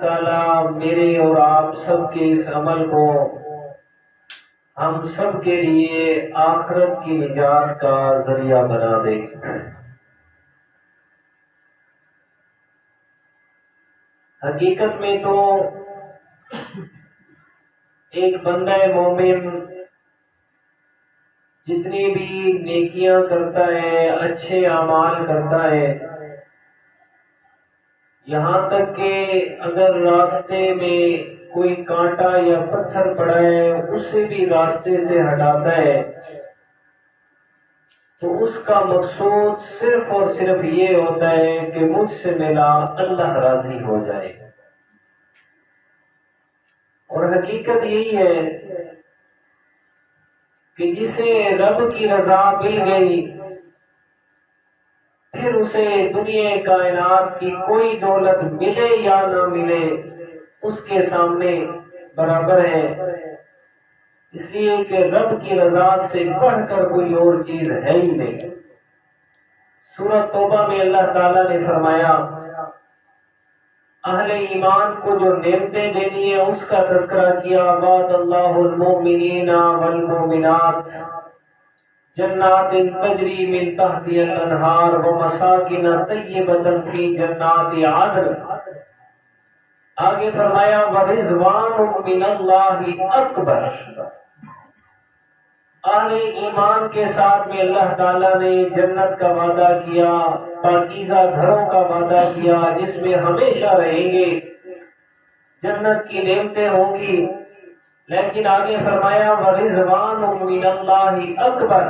تعالیٰ میرے اور آپ سب کے اس عمل کو ہم سب کے لیے آخرت کی نجات کا ذریعہ بنا دے۔ حقیقت میں تو ایک بندہ مومن جتنی بھی نیکیاں کرتا ہے، اچھے اعمال کرتا ہے، یہاں تک کہ اگر راستے میں کوئی کانٹا یا پتھر پڑا ہے اسے بھی راستے سے ہٹاتا ہے تو اس کا مقصود صرف اور صرف یہ ہوتا ہے کہ مجھ سے ملا اللہ راضی ہو جائے۔ اور حقیقت یہی ہے کہ جسے رب کی رضا مل گئی پھر اسے دنیا کائنات کی کوئی دولت ملے یا نہ ملے اس کے سامنے برابر ہے، اس لیے کہ رب کی رضا سے بڑھ کر کوئی اور چیز ہے ہی نہیں۔ سورہ توبہ میں اللہ تعالیٰ نے فرمایا اہل ایمان کو جو نعمتیں دینی ہے اس کا تذکرہ کیا، وعد اللہ المؤمنین والمؤمنات جنات تجری من تحتها الانہار ومساکن طیبۃ فی جنات عدن۔ آگے فرمایا ورضوان من اللہ اکبر۔ اہل ایمان کے ساتھ میں اللہ تعالیٰ نے جنت کا وعدہ کیا، پاکیزہ گھروں کا وعدہ کیا جس میں ہمیشہ رہیں گے، جنت کی نعمتیں ہوں گی، لیکن آگے فرمایا وَرِضْوَانٌ مِّنَ اللَّهِ اکبر۔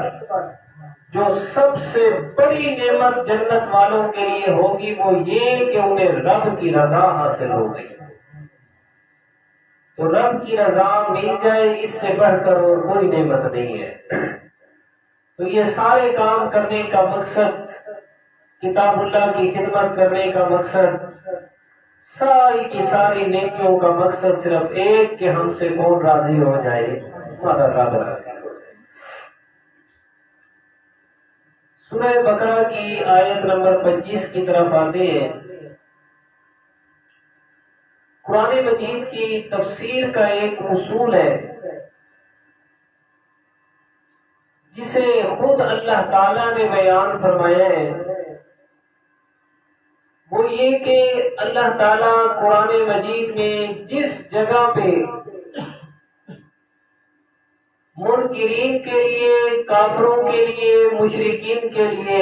جو سب سے بڑی نعمت جنت والوں کے لیے ہوگی وہ یہ کہ انہیں رب کی رضا حاصل ہو گئی۔ تو رب کی رضا مل جائے اس سے بڑھ کر اور کوئی نعمت نہیں ہے۔ تو یہ سارے کام کرنے کا مقصد، کتاب اللہ کی خدمت کرنے کا مقصد، ساری کی ساری نیکیوں کا مقصد صرف ایک کہ ہم سے کون راضی ہو جائے، ہمارا رب راضی ہو جائے۔ سورہ بقرہ کی آیت نمبر 25 کی طرف آتے ہیں۔ قرآن مجید کی تفسیر کا ایک اصول ہے جسے خود اللہ تعالیٰ نے بیان فرمایا ہے، وہ یہ کہ اللہ تعالیٰ قرآن مجید میں جس جگہ پہ منکرین کے لیے، کافروں کے لیے، مشرکین کے لیے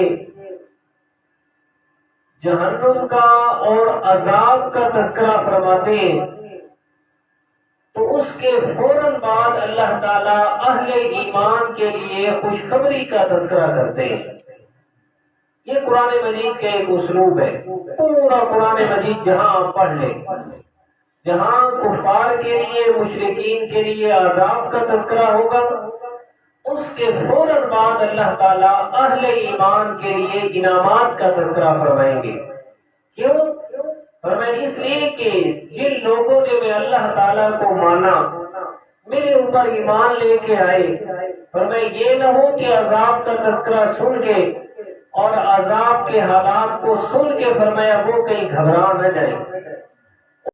جہنم کا اور عذاب کا تذکرہ فرماتے ہیں تو اس کے فوراً بعد اللہ تعالیٰ اہل ایمان کے لیے خوشخبری کا تذکرہ کرتے ہیں۔ یہ قرآن مجید کا ایک اسلوب ہے۔ پورا قرآن مجید جہاں آپ پڑھ لیں، جہاں کفار کے لیے، مشرکین کے لیے عذاب کا تذکرہ ہوگا اس کے فوراً بعد اللہ تعالیٰ اہل ایمان کے لیے انعامات کا تذکرہ فرمائیں گے۔ کیوں؟ فرمائیں اس لیے کہ جن لوگوں نے میں اللہ تعالیٰ کو مانا، میرے اوپر ایمان لے کے آئے، فرمائیں یہ نہ ہو کہ عذاب کا تذکرہ سن کے اور عذاب کے حالات کو سن کے فرمایا وہ کہیں گھبرا نہ جائے،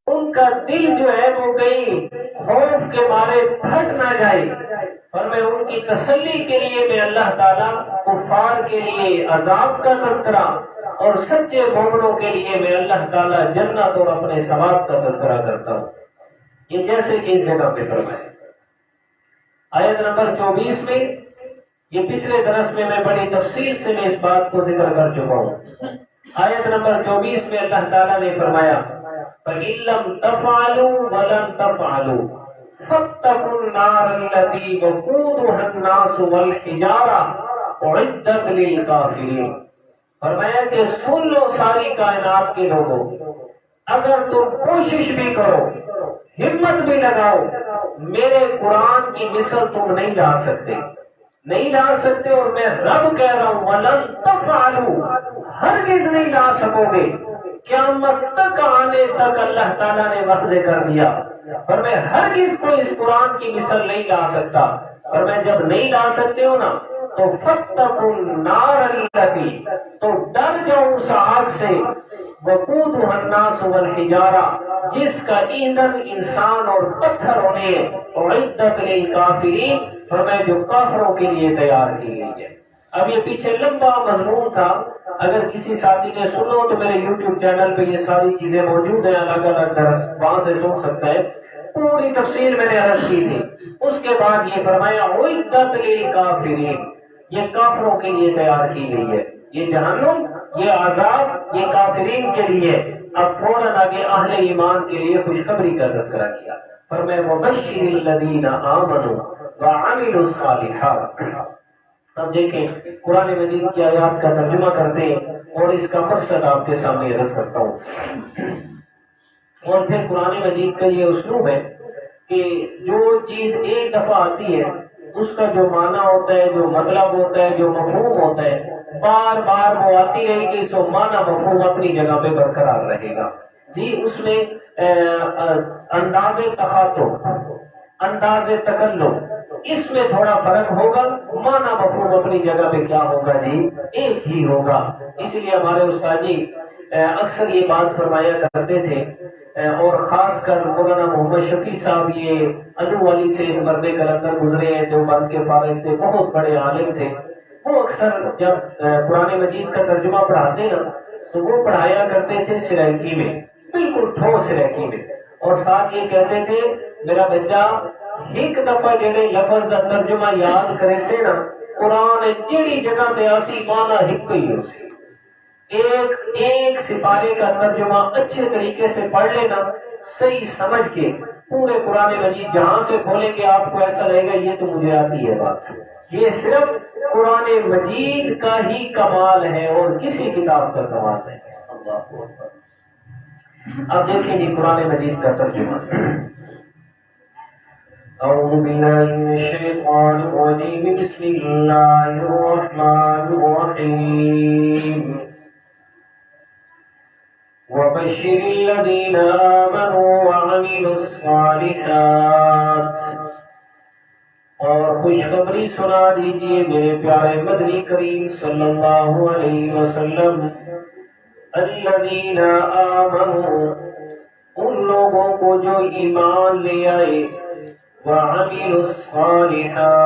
ان کا دل جو ہے وہ کہیں خوف کے مارے پھٹ نہ جائے۔ فرمایا ان کی تسلی کے لیے میں اللہ تعالیٰ کفار کے لیے عذاب کا تذکرہ اور سچے مومنوں کے لیے میں اللہ تعالیٰ جنت اور اپنے ثواب کا تذکرہ کرتا ہوں۔ یہ جیسے کہ اس جگہ پہ فرمایا آیت نمبر 24 میں، یہ پچھلے درس میں بڑی تفصیل سے میں اس بات کو ذکر کر چکا ہوں۔ آیت نمبر 24 میں اللہ تعالیٰ نے فرمایا فَإِن لَّمْ تَفْعَلُوا وَلَن تَفْعَلُوا فَاتَّقُوا النَّارَ الَّتِي وَقُودُهَا النَّاسُ وَالْحِجَارَةُ أُعِدَّتْ لِلْكَافِرِينَ۔ فرمایا کہ سن لو ساری کائنات کے لوگوں، اگر تم کوشش بھی کرو، ہمت بھی لگاؤ، میرے قرآن کی مثل تم نہیں لا سکتے، نہیں لا سکتے، اور میں رب کہہ رہا ہوں وَلَن تَفْعَلُوا، ہرگز نہیں لا سکو گے۔ قیامت تک آنے تک اللہ تعالیٰ نے واضح کر دیا، پر میں ہرگز کوئی اس قرآن کی مثل نہیں لا سکتا، اور میں جب نہیں لا سکتے ہو نا تو فَاتَّقُوا النَّارَ الَّتِي، تو ڈر جاؤ اس آگ سے وقودها الناس والحجارہ، جس کا ایندھن انسان اور پتھر ہونے، اعدت للکافرین، فرمایا جو کافروں کے لیے تیار کی گئی ہے۔ اب یہ پیچھے لمبا مضمون تھا، اگر کسی ساتھی نے سنو تو میرے یوٹیوب چینل پہ یہ ساری چیزیں موجود ہیں، الگ الگ درس وہاں سے سن سکتا ہے، پوری تفصیل میں نے عرض کی تھی۔ اس کے بعد یہ فرمایا اعدت للکافرین، یہ کافروں کے لیے تیار کی گئی ہے، یہ جہنم، یہ عذاب، یہ کافرین کے لیے۔ اب فوراً آگے اہل ایمان کے لیے خوشخبری کا تذکرہ کیا، فرمایا وبشر الذین آمنوا وعملوا الصالحات۔ اب دیکھیں قرآن مجید کی آیات کا ترجمہ کرتے ہیں اور اس کا مقصد آپ کے سامنے عرض کرتا ہوں۔ اور پھر قرآن مجید کا یہ اسلوب ہے کہ جو چیز ایک دفعہ آتی ہے اس کا جو معنی ہوتا ہے، جو مطلب ہوتا ہے، جو مفہوم ہوتا ہے، بار بار وہ آتی رہے گی تو معنی مفہوم اپنی جگہ پہ برقرار رہے گا۔ جی اس میں انداز تخاطب، انداز تکلم، اس میں تھوڑا فرق ہوگا، معنی مفہوم اپنی جگہ پہ کیا ہوگا جی، ایک ہی ہوگا۔ اسی لیے ہمارے استاد جی اکثر یہ بات فرمایا کرتے تھے، اور خاص کر مولانا محمد شفیع صاحب، یہ الو والی سے مرد کلندر گزرے ہیں، جو بن کے فارغ تھے، بہت بڑے عالم تھے۔ وہ اکثر جب قرآن مجید کا ترجمہ پڑھاتے نا تو وہ پڑھایا کرتے تھے سرائکی میں، بالکل ٹھوس سرائکی میں، اور ساتھ یہ کہتے تھے میرا بچہ ایک دفعہ جڑے لفظ دا ترجمہ یاد کرے سے نا، قرآن جیڑی جگہ تے آسی مانا ہک ہی ہو سی، ایک سپارے کا ترجمہ اچھے طریقے سے پڑھ لینا، صحیح سمجھ کے پورے قرآن مجید جہاں سے کھولیں گے آپ کو ایسا لگے گا یہ تو مجھے آتی ہے بات۔ یہ صرف قرآن مجید کا ہی کمال ہے اور کسی کتاب کا کمال نہیں ہے۔ اللہ اکبر۔ اب دیکھیں گے قرآن مجید کا ترجمہ۔ اعوذ باللہ من الشیطان الرجیم، بسم اللہ الرحمن الرحیم۔ وبشر الذین آمنوا وعملوا الصالحات، اور خوشخبری سنا دیجئے میرے پیارے مدنی کریم صلی اللہ علیہ وسلم، الذین آمنوا، ان لوگوں کو جو ایمان لے آئے، وعملوا الصالحات،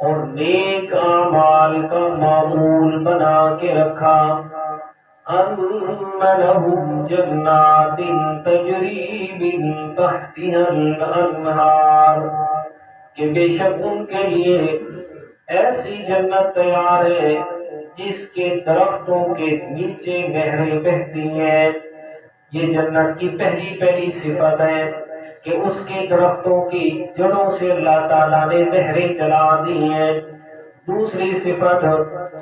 اور نیک اعمال کا معمول بنا کے رکھا، ان لهم جنات تجری من تحتها الانہار، کہ بے شک ان کے لیے ایسی جنت تیار ہے جس کے درختوں کے نیچے نہریں بہتی ہیں۔ یہ جنت کی پہلی صفت ہے کہ اس کے درختوں کی جڑوں سے اللہ تعالیٰ نے نہریں چلا دی ہیں۔ دوسری صفت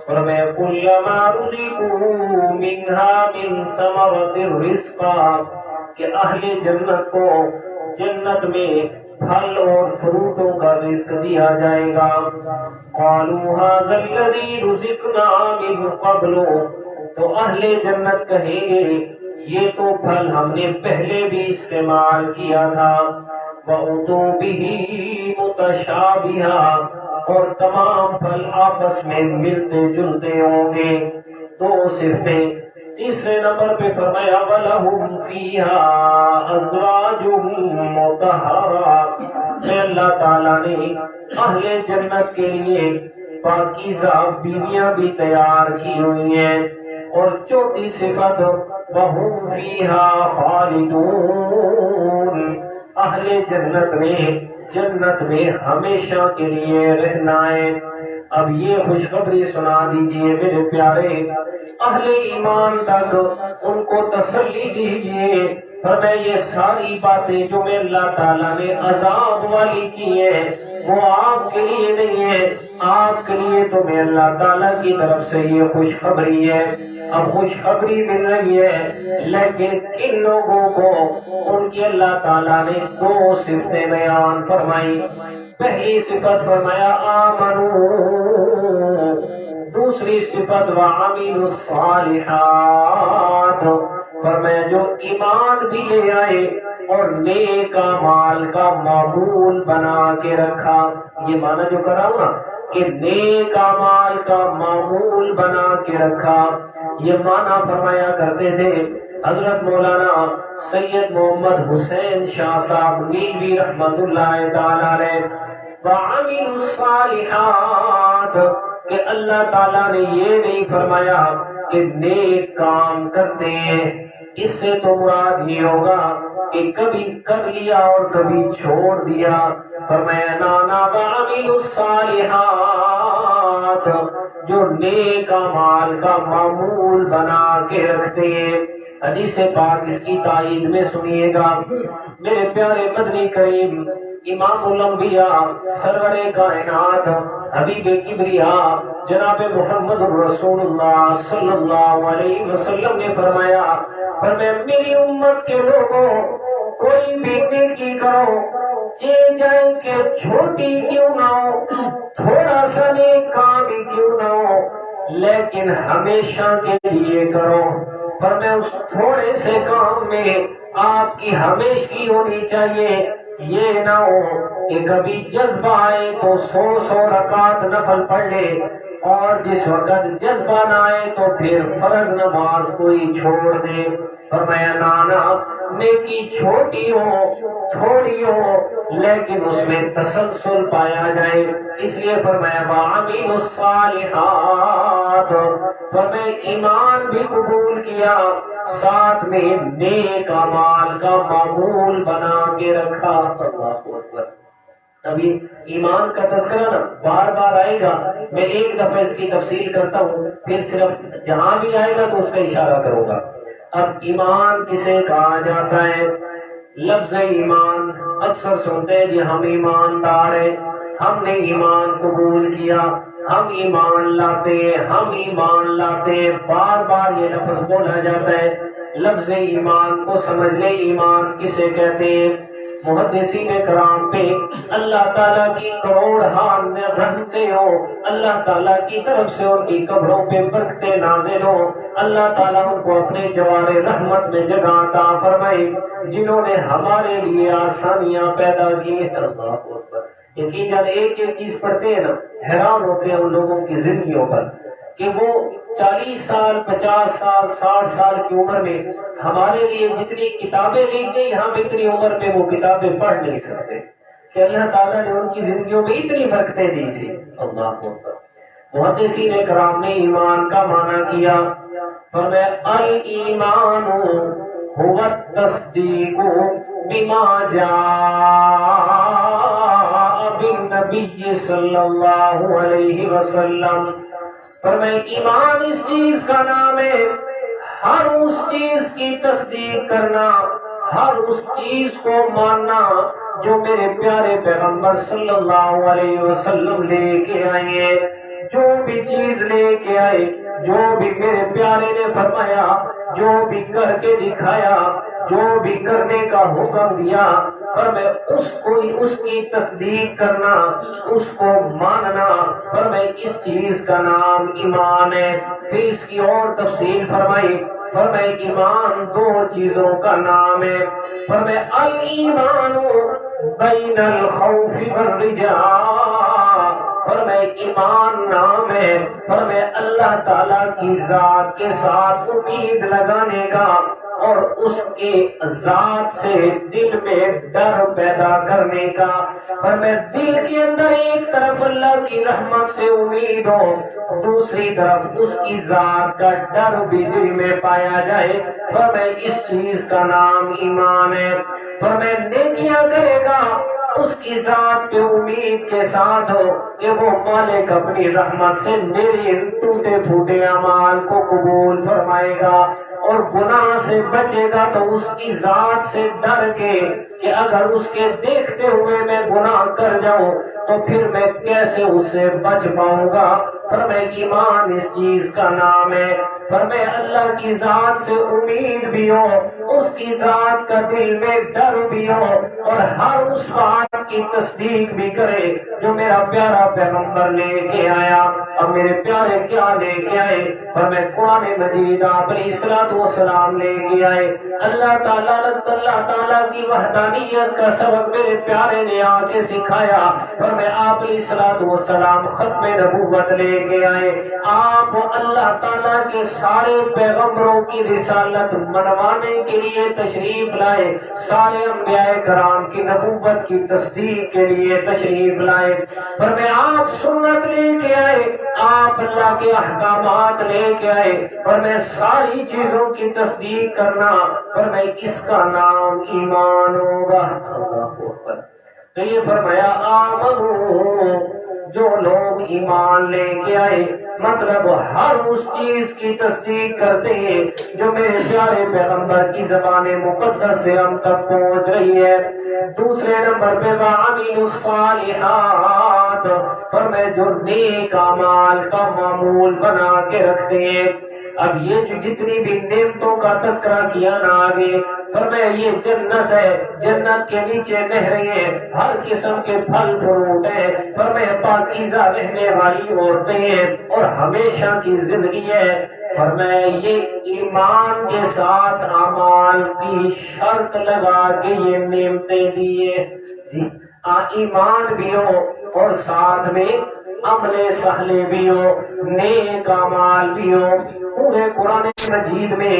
فرمایا کلما رزقوا منہا من ثمرۃ الرزق، کہ اہل جنت کو جنت میں پھل اور فروٹوں کا رزق دیا جائے گا۔ قالوا ھذا الذی رزقنا من قبل، تو اہل جنت کہیں گے یہ تو پھل ہم نے پہلے بھی استعمال کیا تھا۔ وَأُتُوا بِهِ مُتَشَابِهًا، اور تمام پھل آپس میں ملتے جلتے ہوں گے۔ دو صفتیں۔ تیسرے نمبر پہ فرمایا وَلَهُمْ فِيهَا أَزْوَاجٌ مُطَهَّرَةٌ، کہ اللہ تعالیٰ نے اہل جنت کے لیے پاکیزہ بیویاں بھی تیار کی ہوئی ہیں۔ اور چوتھی صفت وَهُمْ فِيهَا خَالِدُونَ، اہل جنت نے جنت میں ہمیشہ کے لیے رہنا ہے۔ اب یہ خوشخبری سنا دیجئے میرے پیارے اہل ایمان تک، ان کو تسلی دیجئے، فرمایا یہ ساری باتیں جو میں اللہ تعالیٰ نے عذاب والی کی ہیں وہ آپ کے لیے نہیں ہے، آپ کے لیے تو میں اللہ تعالیٰ کی طرف سے یہ خوشخبری ہے۔ اب خوشخبری مل رہی ہے، لیکن کن لوگوں کو؟ ان کی اللہ تعالیٰ نے دو صفتیں بیان فرمائی۔ پہلی صفت فرمایا آمنو، دوسری صفت وعملوا الصالحات، فرمایا جو ایمان بھی لے آئے اور نیک اعمال کا معمول بنا کے رکھا۔ یہ معنی جو کراؤں نا کہ نیک اعمال کا معمول بنا کے رکھا، یہ معنی فرمایا کرتے تھے حضرت مولانا سید محمد حسین شاہ صاحب نیلوی رحمت اللہ تعالی علیہ وعملوا الصالحات کہ اللہ تعالیٰ نے یہ نہیں فرمایا کہ نیک کام کرتے ہیں، اس سے تو مراد یہ ہوگا کہ کبھی کر لیا اور کبھی چھوڑ دیا۔ فرمایا نانا وعملوا الصالحات جو نیک اعمال کا معمول بنا کے رکھتے ہیں۔ حدیث پاک اس کی تائید میں سنیے گا۔ میرے پیارے مدنی کریم امام الانبیاء سرور کائنات حبیب کبریاء جناب محمد رسول اللہ صلی اللہ علیہ وسلم نے فرمایا میری امت کے لوگوں کوئی بھی نیکی کرو چاہے کہ چھوٹی کیوں نہ ہو، تھوڑا سا نیک کام ہی کیوں نہ ہو، لیکن ہمیشہ کے لیے کرو۔ فرمایا اس تھوڑے سے کام میں آپ کی ہمیشگی ہونی چاہیے، یہ نہ ہو کہ کبھی جذبہ آئے تو 100 رکعت نفل پڑھ لے، اور جس وقت جذبہ نہ آئے تو پھر فرض نماز کوئی چھوڑ دے۔ فرمایا نانا نیکی چھوٹی ہو تھوڑی ہو لیکن اس میں تسلسل پایا جائے، اس لیے فرمایا وعملوا الصالحات، فرمایا ایمان بھی قبول کیا، ساتھ میں نیک اعمال کا معمول بنا کے رکھا۔ اللہ اکبر۔ ابھی ایمان کا تذکرہ نا بار بار آئے گا، میں ایک دفعہ اس کی تفصیل کرتا ہوں، پھر صرف جہاں بھی آئے گا تو اس کا اشارہ کروں گا۔ اب ایمان کسے کہا جاتا ہے؟ لفظ ایمان اکثر سنتے ہیں جی ہم ایماندار ہیں، ہم نے ایمان قبول کیا، ہم ایمان لاتے ہیں، ہم ایمان لاتے ہیں، بار بار یہ لفظ بولا جاتا ہے۔ لفظ ایمان کو سمجھ لیں، ایمان کسے کہتے ہیں؟ محدثین کرام پہ اللہ تعالیٰ کی کروڑ رحمتیں ہو، اللہ تعالیٰ کی طرف سے ان کی قبروں پہ برکتیں نازل ہو، اللہ تعالیٰ ان کو اپنے جوار رحمت میں جگہ عطا فرمائے، جنہوں نے ہمارے لیے آسانیاں پیدا کی ہیں۔ اللہ اکبر۔ یقیناً ایک ایک چیز پڑھتے ہیں نا حیران ہوتے ہیں ان لوگوں کی زندگیوں پر کہ وہ 40 سال 50 سال 60 سال کی عمر میں ہمارے لیے جتنی کتابیں لکھ گئی، ہم اتنی عمر میں وہ کتابیں پڑھ نہیں سکتے کہ اللہ تعالیٰ نے ان کی زندگیوں میں اتنی برکتیں دی تھی۔ اللہ اکبر۔ محدثین کرام نے ایمان کا معنی کیا، فرمایا الایمان هو التصدیق بما جاء بالنبی صلی اللہ علیہ وسلم۔ فرمایا ایمان اس چیز کا نام ہے، ہر اس چیز کی تصدیق کرنا، ہر اس چیز کو ماننا جو میرے پیارے پیغمبر صلی اللہ علیہ وسلم لے کے آئے، جو بھی چیز لے کے آئے، جو بھی میرے پیارے نے فرمایا، جو بھی کر کے دکھایا، جو بھی کرنے کا حکم دیا، اور میں اس کی تصدیق کرنا، اس کو ماننا، اور میں اس چیز کا نام ایمان ہے۔ پھر اس کی اور تفصیل فرمائی، فرمایا ایمان 2 چیزوں کا نام ہے، فرمایا الایمان بین الخوف والرجاء، فرمایا ایمان نام ہے، فرمایا اللہ تعالیٰ کی ذات کے ساتھ امید لگانے کا اور اس کے ذات سے دل میں ڈر پیدا کرنے کا۔ فرمایا دل کے اندر ایک طرف اللہ کی رحمت سے امید ہو، دوسری طرف اس کی ذات کا ڈر بھی دل میں پایا جائے، فرمایا اس چیز کا نام ایمان ہے۔ فرمایا نیکیاں کرے گا، اس کی ذات پہ امید کے ساتھ ہو کہ وہ مالک اپنی رحمت سے میرے ٹوٹے پھوٹے اعمال کو قبول فرمائے گا، اور گناہ سے بچے گا تو اس کی ذات سے ڈر کے کہ اگر اس کے دیکھتے ہوئے میں گناہ کر جاؤں تو پھر میں کیسے اسے بچ پاؤں گا۔ فرمایا ایمان اس چیز کا نام ہے، فرمایا اللہ کی ذات سے امید بھی ہو، اس کی ذات کا دل میں ڈر بھی ہو، اور ہر اس بات کی تصدیق بھی کرے جو میرا پیارا پیغمبر لے کے آیا۔ اور میرے پیارے کیا لے کے آئے؟ فرمایا قرآن مجید آپ علیہ الصلوۃ والسلام لے کے آئے۔ اللہ تعالیٰ کی وحدانیت کا سبق میرے پیارے نے آ کے سکھایا، فرمایا آپ علیہ الصلوۃ والسلام ختم نبوت لے کے آئے، آپ اللہ تعالیٰ کے سارے پیغمبروں کی رسالت منوانے کے لیے تشریف لائے، سارے انبیاء کرام کی نبوت کی تصدیق کے لیے تشریف لائے، پر میں آپ سنت لے کے آئے، آپ اللہ کے احکامات لے کے آئے، پر میں ساری چیزوں کی تصدیق کرنا، پر میں کس کا نام ایمان ہوگا؟ تو یہ فرمایا آمنو، جو لوگ ایمان لے کے آئے مطلب ہر اس چیز کی تصدیق کرتے ہیں جو میرے پیارے پیغمبر کی زبان مقدس سے ہم تک پہنچ رہی ہے۔ دوسرے نمبر پہ وَعَمِلُوا الصَّالِحَاتِ، پر میں جو نیک اعمال کا معمول بنا کے رکھتے ہیں۔ اب یہ جو جتنی بھی نعمتوں کا تذکرہ کیا نا آگے، فرمایا یہ جنت ہے، جنت کے نیچے نہریں ہیں، ہر قسم کے پھل فروٹ ہیں، فرمایا پاکیزہ رہنے والی عورتیں ہیں اور ہمیشہ کی زندگی ہے۔ فرمایا یہ ایمان کے ساتھ اعمال کی شرط لگا کے یہ نعمتیں دیے جی، ایمان بھی ہو اور ساتھ میں عمل صالح بھی ہو، نیک اعمال بھی ہو۔ پورے قرآن مجید میں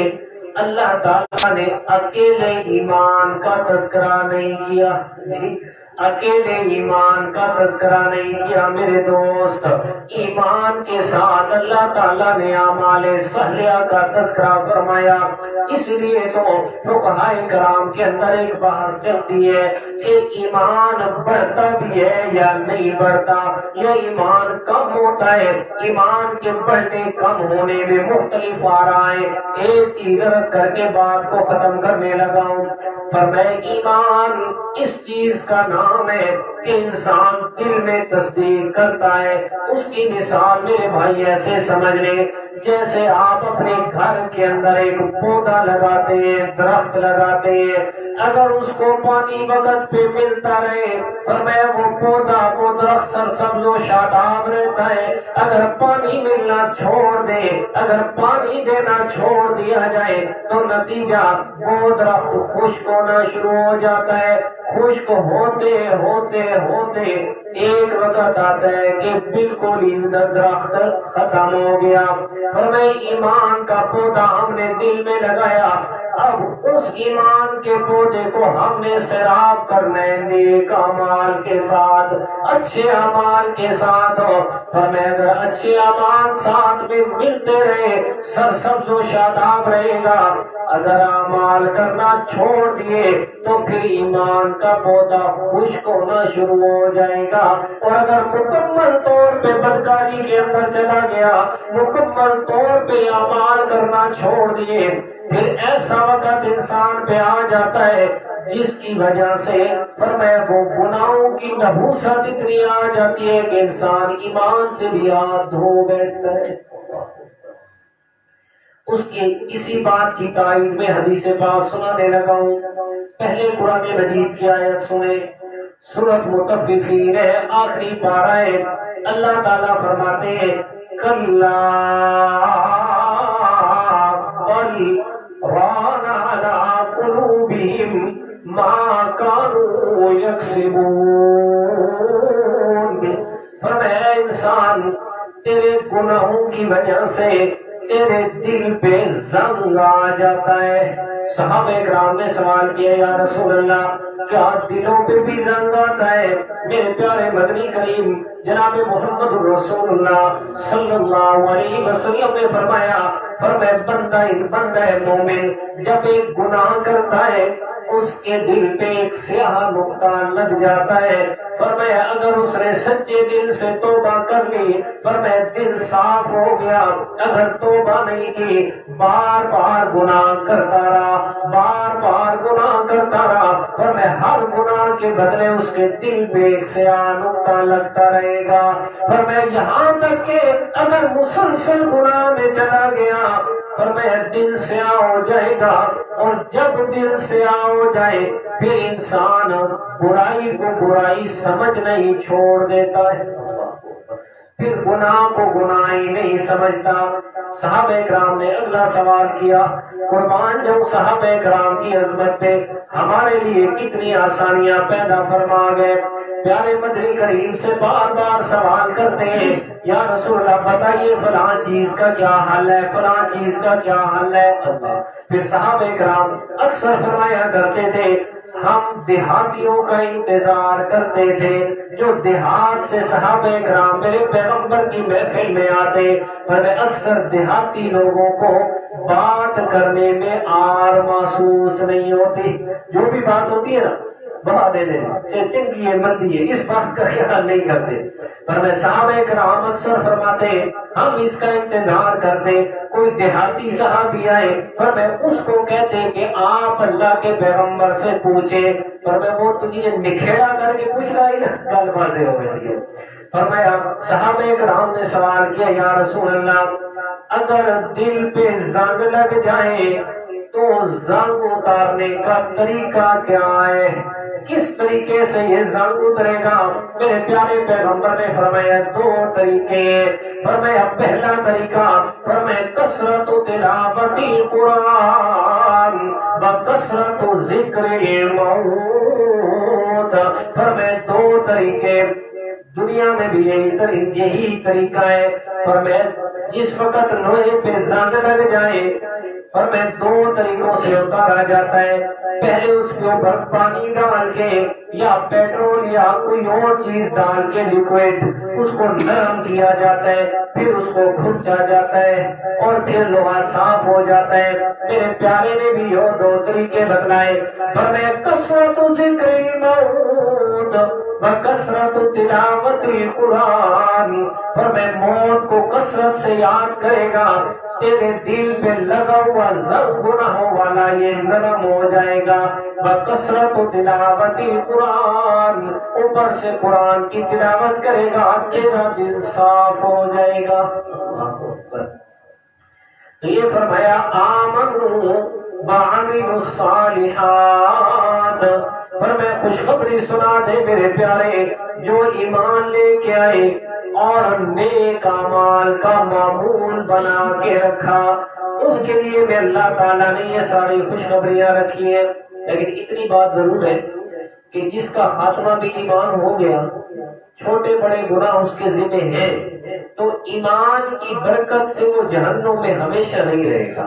اللہ تعالیٰ نے اکیلے ایمان کا تذکرہ نہیں کیا جی، اکیلے ایمان کا تذکرہ نہیں کیا میرے دوست، ایمان کے ساتھ اللہ تعالیٰ نے اعمال صالحہ کا تذکرہ فرمایا۔ اس لیے تو فقہاء کرام کے اندر ایک بحث چلتی ہے کہ ایمان بڑھتا بھی ہے یا نہیں بڑھتا، یا ایمان کم ہوتا ہے۔ ایمان کے بڑھنے کم ہونے میں مختلف آرائیں، ایک چیز عرض کر کے بات کو ختم کرنے لگا ہوں۔ فرمایا ایمان اس چیز کا نام ہے کہ انسان دل میں تصدیق کرتا ہے۔ اس کی مثال میرے بھائی ایسے سمجھ لیں جیسے آپ اپنے گھر کے اندر ایک پودا لگاتے ہیں، درخت لگاتے ہیں، اگر اس کو پانی وقت پہ ملتا رہے، فرمایا وہ پودا وہ درخت سرسبز و شاداب رہتا ہے۔ اگر پانی ملنا چھوڑ دے، اگر پانی دینا چھوڑ دیا جائے تو نتیجہ وہ درخت خشک ہونا شروع ہو جاتا ہے۔ خشک ہوتے ہوتے ہوتے ایک وقت آتا ہے کہ بالکل ہی درخت ختم ہو گیا۔ فرمایا ایمان کا پودا ہم نے دل میں لگایا، اب اس ایمان کے پودے کو ہم نے سیراب کرنا ہے نیک اعمال کے ساتھ، اچھے اعمال کے ساتھ۔ فرمایا اگر اچھے اعمال ساتھ میں ملتے رہے سرسبز و شاداب رہے گا، اگر اعمال کرنا چھوڑ دیے تو پھر ایمان کا پودا خشک ہونا شروع ہو جائے گا، اور اگر مکمل طور پہ بدکاری کے اندر چلا گیا، مکمل طور پہ اعمال کرنا چھوڑ دیے، پھر ایسا وقت انسان پہ آ جاتا ہے جس کی وجہ سے فرمایا وہ گناہوں کی نحوست اتنی آ جاتی ہے کہ انسان ایمان سے بھی ہاتھ دھو بیٹھتا ہے۔ اس کی اسی بات کی تائید میں حدیث پاک سنانے لگا ہوں۔ پہلے قرآن مجید کی آیت سنیں، سورۃ مطففین ہے، آخری پارہ ہے۔ اللہ تعالیٰ فرماتے ہیں کلا بل ران علی قلوبہم ما کانوا یکسبون۔ فرمایا انسان تیرے گناہوں کی وجہ سے تیرے دل پہ زنگ آ جاتا ہے۔ صحابہ کرام نے سوال کیا یا رسول اللہ کیا دلوں پہ بھی زنگ آتا ہے؟ میرے پیارے مدنی کریم جناب محمد رسول اللہ صلی اللہ علیہ وسلم نے فرمایا بندہ مومن جب ایک گناہ کرتا ہے اس کے دل پہ ایک سیاہ نقطہ لگ جاتا ہے۔ فرمایا اگر اس نے سچے دل سے توبہ کر لی، فرمایا دل صاف ہو گیا، اگر توبہ نہیں کی بار بار گناہ کرتا رہا، بار بار گناہ کرتا رہا، فرمایا ہر گناہ کے بدلے اس کے دل پہ ایک سیاہ نقطہ لگتا رہے گا۔ فرمایا یہاں تک کہ اگر مسلسل گناہ میں چلا گیا، فرمایا دل سیاہ ہو جائے گا، اور جب دل سیاہ ہو جائے پھر انسان برائی کو برائی سمجھنا ہی چھوڑ دیتا ہے، پھر گناہ کو گناہ ہی نہیں سمجھتا۔ صحابہ کرام نے اگلا سوال کیا، قربان جاؤں صحابہ کرام کی عظمت پہ ہمارے لیے کتنی آسانیاں پیدا فرما گئے۔ پیارے مدنی کریم سے بار بار سوال کرتے ہیں یا رسول اللہ بتائیے فلاں چیز کا کیا حل ہے، فلاں چیز کا کیا حل ہے۔ اللہ پھر صحابہ کرام اکثر فرمایا کرتے تھے ہم دیہاتیوں کا انتظار کرتے تھے جو دیہات سے صحابہ کرام میرے پیغمبر کی محفل میں آتے، پر میں اکثر دیہاتی لوگوں کو بات کرنے میں آر محسوس نہیں ہوتی، جو بھی بات ہوتی ہے نا بہا دے دیں چنگی ہے مندی ہے، اس بات کا خیال نہیں کرتے، پر میں صحابہ کرام اکثر فرماتے ہم اس کا انتظار کرتے کوئی دیہاتی صحابی آئے، پر میں اس کو کہتے کہ آپ اللہ کے پیغمبر سے پوچھے، پر میں وہ تجھے نکھیڑا کر کے پوچھ رہا ہے گل بازے ہو گئی ہے۔ فرمایا صحابہ کرام نے سوال کیا یا رسول اللہ اگر دل پہ زنگ لگ جائے تو زنگ اتارنے کا طریقہ کیا ہے، کس طریقے سے یہ زنگ اترے گا؟ میرے پیارے پیغمبر نے فرمایا دو طریقے، فرمایا پہلا طریقہ فرمایا کثرت تلاوت قرآن و کثرت ذکر موت، فرمایا دو طریقے دنیا میں بھی یہی طریقہ ہے، فرمایا جس وقت لوہے پہ زنگ لگ جائے فرمایا دو طریقوں سے اتارا جاتا ہے، پہلے اس کے اوپر پانی ڈال کے یا پیٹرول یا کوئی اور چیز ڈال کے لیکوئڈ اس کو نرم کیا جاتا ہے، پھر اس کو کھرچا جاتا ہے اور پھر لوہا صاف ہو جاتا ہے۔ میرے پیارے نے بھی اور دو طریقے بتلائے، فرمایا کثرت ذکر موت و کثرت تلاوت قرآن، فرمایا موت کو کثرت سے یاد کرے گا تیرے دل پہ لگا ہوا زنگ گناہوں والا یہ نرم ہو جائے گا، بکثرت تلاوت قرآن اوپر سے قرآن کی تلاوت کرے گا تیرا دل صاف ہو جائے گا۔ تو یہ فرمایا آمنوا وعملوا الصالحات، فرمایا خوشخبری سنا دے میرے پیارے جو ایمان لے کے آئے اور نیک اعمال کا معمول بنا کے رکھا ان کے لیے میں اللہ تعالیٰ نے یہ ساری خوشخبریاں رکھی ہیں۔ لیکن اتنی بات ضرور ہے کہ جس کا خاتمہ بھی ایمان ہو گیا چھوٹے بڑے گناہ اس کے ذمہ ہیں تو ایمان کی برکت سے وہ جہنم میں ہمیشہ نہیں رہے گا،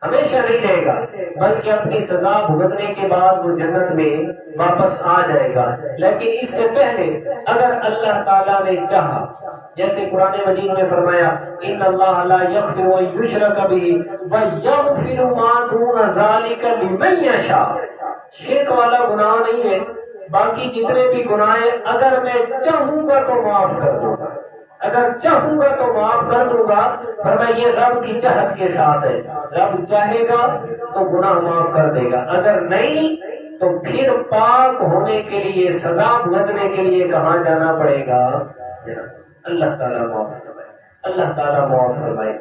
ہمیشہ نہیں رہے گا، بلکہ اپنی سزا بھگتنے کے بعد وہ جنت میں واپس آ جائے گا۔ لیکن اس سے پہلے اگر اللہ تعالیٰ نے چاہا، جیسے قرآن مجید میں فرمایا ان اللہ لا یغفر ان یشرک بہ ویغفر ما دون ذلک لمن یشاء، شرک والا گناہ نہیں ہے، باقی جتنے بھی گناہ ہیں اگر میں چاہوں گا تو معاف کر دوں گا، اگر چاہوں گا تو معاف کر دوں گا، فرمایا یہ رب کی چاہت کے ساتھ ہے، رب چاہے گا تو گناہ معاف کر دے گا، اگر نہیں تو پھر پاک ہونے کے لیے سزا بھگتنے کے لیے کہاں جانا پڑے گا؟ اللہ تعالیٰ معاف فرمائے، اللہ تعالیٰ معاف فرمائے۔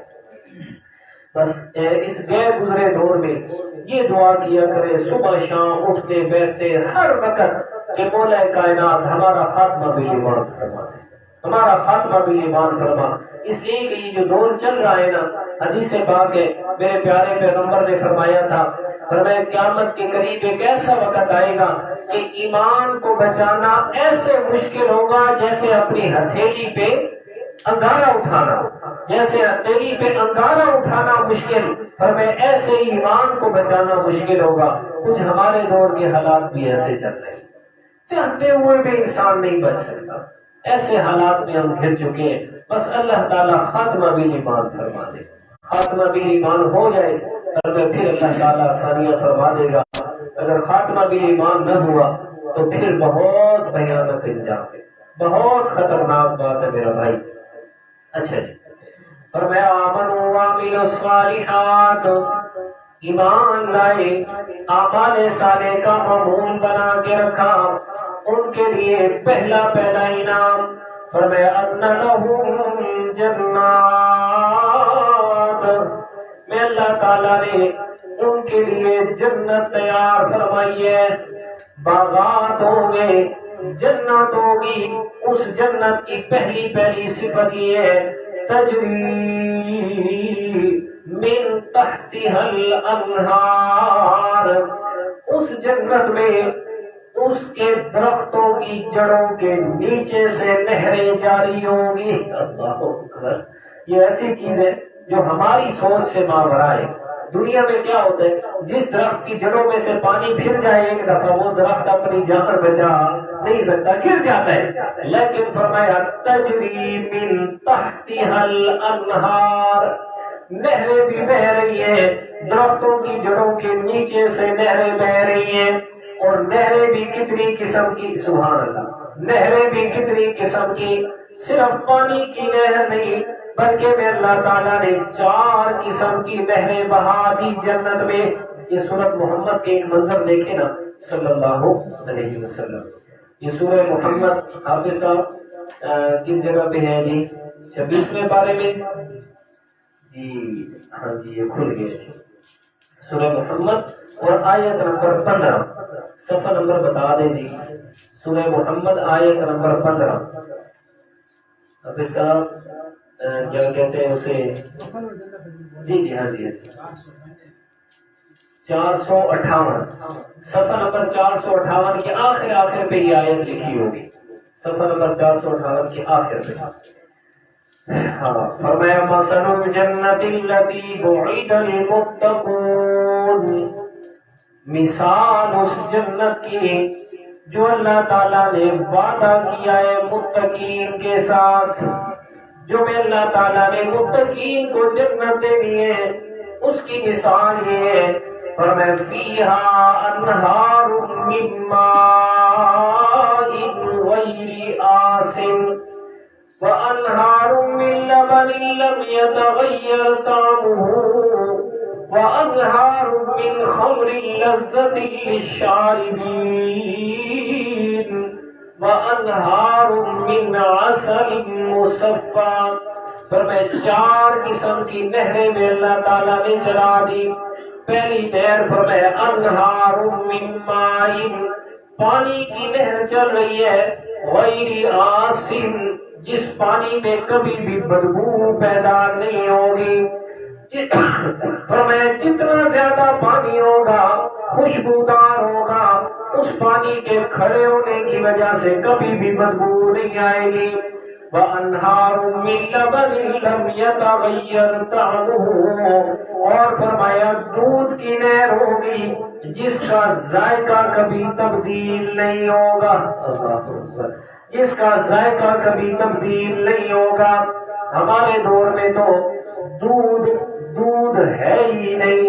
بس اس غیر گزرے دور میں یہ دعا کیا کرے صبح شام اٹھتے بیٹھتے ہر وقت کہ مولا کائنات ہمارا خاتمہ بھی ایمان فرما دے، ہمارا خاتمہ بھی ایمان فرما، اس لیے کہ یہ جو دور چل رہا ہے نا حدیث پاک ہے میرے پیارے پیغمبر نے فرمایا تھا، فرمایا قیامت کے قریب ایک ایسا وقت آئے گا کہ ایمان کو بچانا ایسے مشکل ہوگا جیسے اپنی ہتھیلی پہ انگارہ اٹھانا، جیسے ہتھیلی پہ انگارہ اٹھانا مشکل، فرمایا ایسے ہی ایمان کو بچانا مشکل ہوگا۔ کچھ ہمارے دور کے حالات بھی ایسے چل رہے ہیں، چاہتے ہوئے بھی انسان نہیں بچ سکتا، ایسے حالات میں ہم گھر چکے ہیں۔ بس اللہ تعالیٰ خاتمہ بھی ایمان فرما دے، خاتمہ بھی ایمان ہو جائے پھر اللہ تعالیٰ آسانیاں فرما دے گا، اگر خاتمہ بھی ایمان نہ ہوا تو پھر بہت بھیانک انجام ہے، بہت خطرناک بات ہے میرا بھائی۔ اچھا جی، فرمایا آمنوا وعملوا الصالحات، ایمان لائے اعمال صالح کا معمول بنا کے رکھا، ان کے لیے پہلا انعام فرمایا ان لہم جنات، میں اللہ تعالیٰ نے ان کے لیے جنت تیار فرمائی ہے، باغات ہوں گے، جنت ہوگی، اس جنت کی پہلی صفت یہ ہے تجری من تحتها الانہار، اس جنت میں اس کے درختوں کی جڑوں کے نیچے سے نہریں جاری ہوں گی۔ اللہ اکبر، یہ ایسی چیز ہے جو ہماری سوچ سے ماورا ہے۔ دنیا میں کیا ہوتا ہے، جس درخت کی جڑوں میں سے پانی پھر جائے ایک دفعہ، وہ درخت اپنی جان بچا نہیں سکتا، گر جاتا ہے۔ لیکن فرمایا تجری من تحتها الانہار، نہریں بھی بہ رہی ہیں، درختوں کی جڑوں کے نیچے سے نہریں بہ رہی ہیں۔ اور نہریں بھی کتنی قسم کی، سبحان اللہ، نہریں بھی کتنی قسم کی، صرف پانی کی نہر نہیں بلکہ میں اللہ تعالیٰ نے 4 قسم کی نہریں بہا دی جنت میں۔ یہ سورۃ محمد کے ایک منظر دیکھے نا صلی اللہ علیہ وسلم۔ یہ سورہ محمد حافظ صاحب کس جگہ پہ ہے جی؟ 26ویں پارے میں جی، ہاں جی یہ کھل گیا جی، سورہ محمد اور آیت نمبر 15، صفحہ نمبر بتا دیں جی، سورہ محمد آیت نمبر 15۔ حافظ صاحب کیا کہتے ہیں اسے، جی جی ہاں جی 458، صفحہ نمبر 458 کے آخر پہ یہ آیت لکھی ہوگی، صفحہ نمبر 458 کے آخر پہ۔ فرمایا مثل الجنت التي وعد المتقون، مثال اس جنت کی جو اللہ تعالیٰ نے وعدہ کیا ہے متقین کے ساتھ، جو میں اللہ تعالیٰ نے متقین کو جنت دینی ہے، اس کی مثال یہ ہے، فرمایا فیہا انہار من ماء غیر آسن وَأَنْهَارٌ مِّن لَّبَنٍ لَّمْ يَتَغَيَّرْ طَعْمُهُ وَأَنْهَارٌ مِّنْ خَمْرٍ لَّذَّةٍ لِّلشَّارِبِينَ وَأَنْهَارٌ مِّنْ عَسَلٍ مُّصَفًّى۔ فرمایا 4 قسم کی نہریں میں اللہ تعالیٰ نے چلا دی۔ پہلی نہر فرمایا انہار من ماء، پانی کی نہر چل رہی ہے، غیر آسن، جس پانی میں کبھی بھی بدبو پیدا نہیں ہوگی۔ فرمایا جتنا زیادہ پانی ہوگا خوشبودار ہوگا، اس پانی کے کھڑے ہونے کی وجہ سے کبھی بھی بدبو نہیں آئے گی۔ وَأَنْهَارٌ مِّن لَّبَنٍ لَّمْ يَتَغَيَّرْ طَعْمُهُ، اور فرمایا دودھ کی نہر ہوگی جس کا ذائقہ کبھی تبدیل نہیں ہوگا، جس کا ذائقہ کبھی تبدیل نہیں ہوگا۔ ہمارے دور میں تو دودھ ہے ہی نہیں،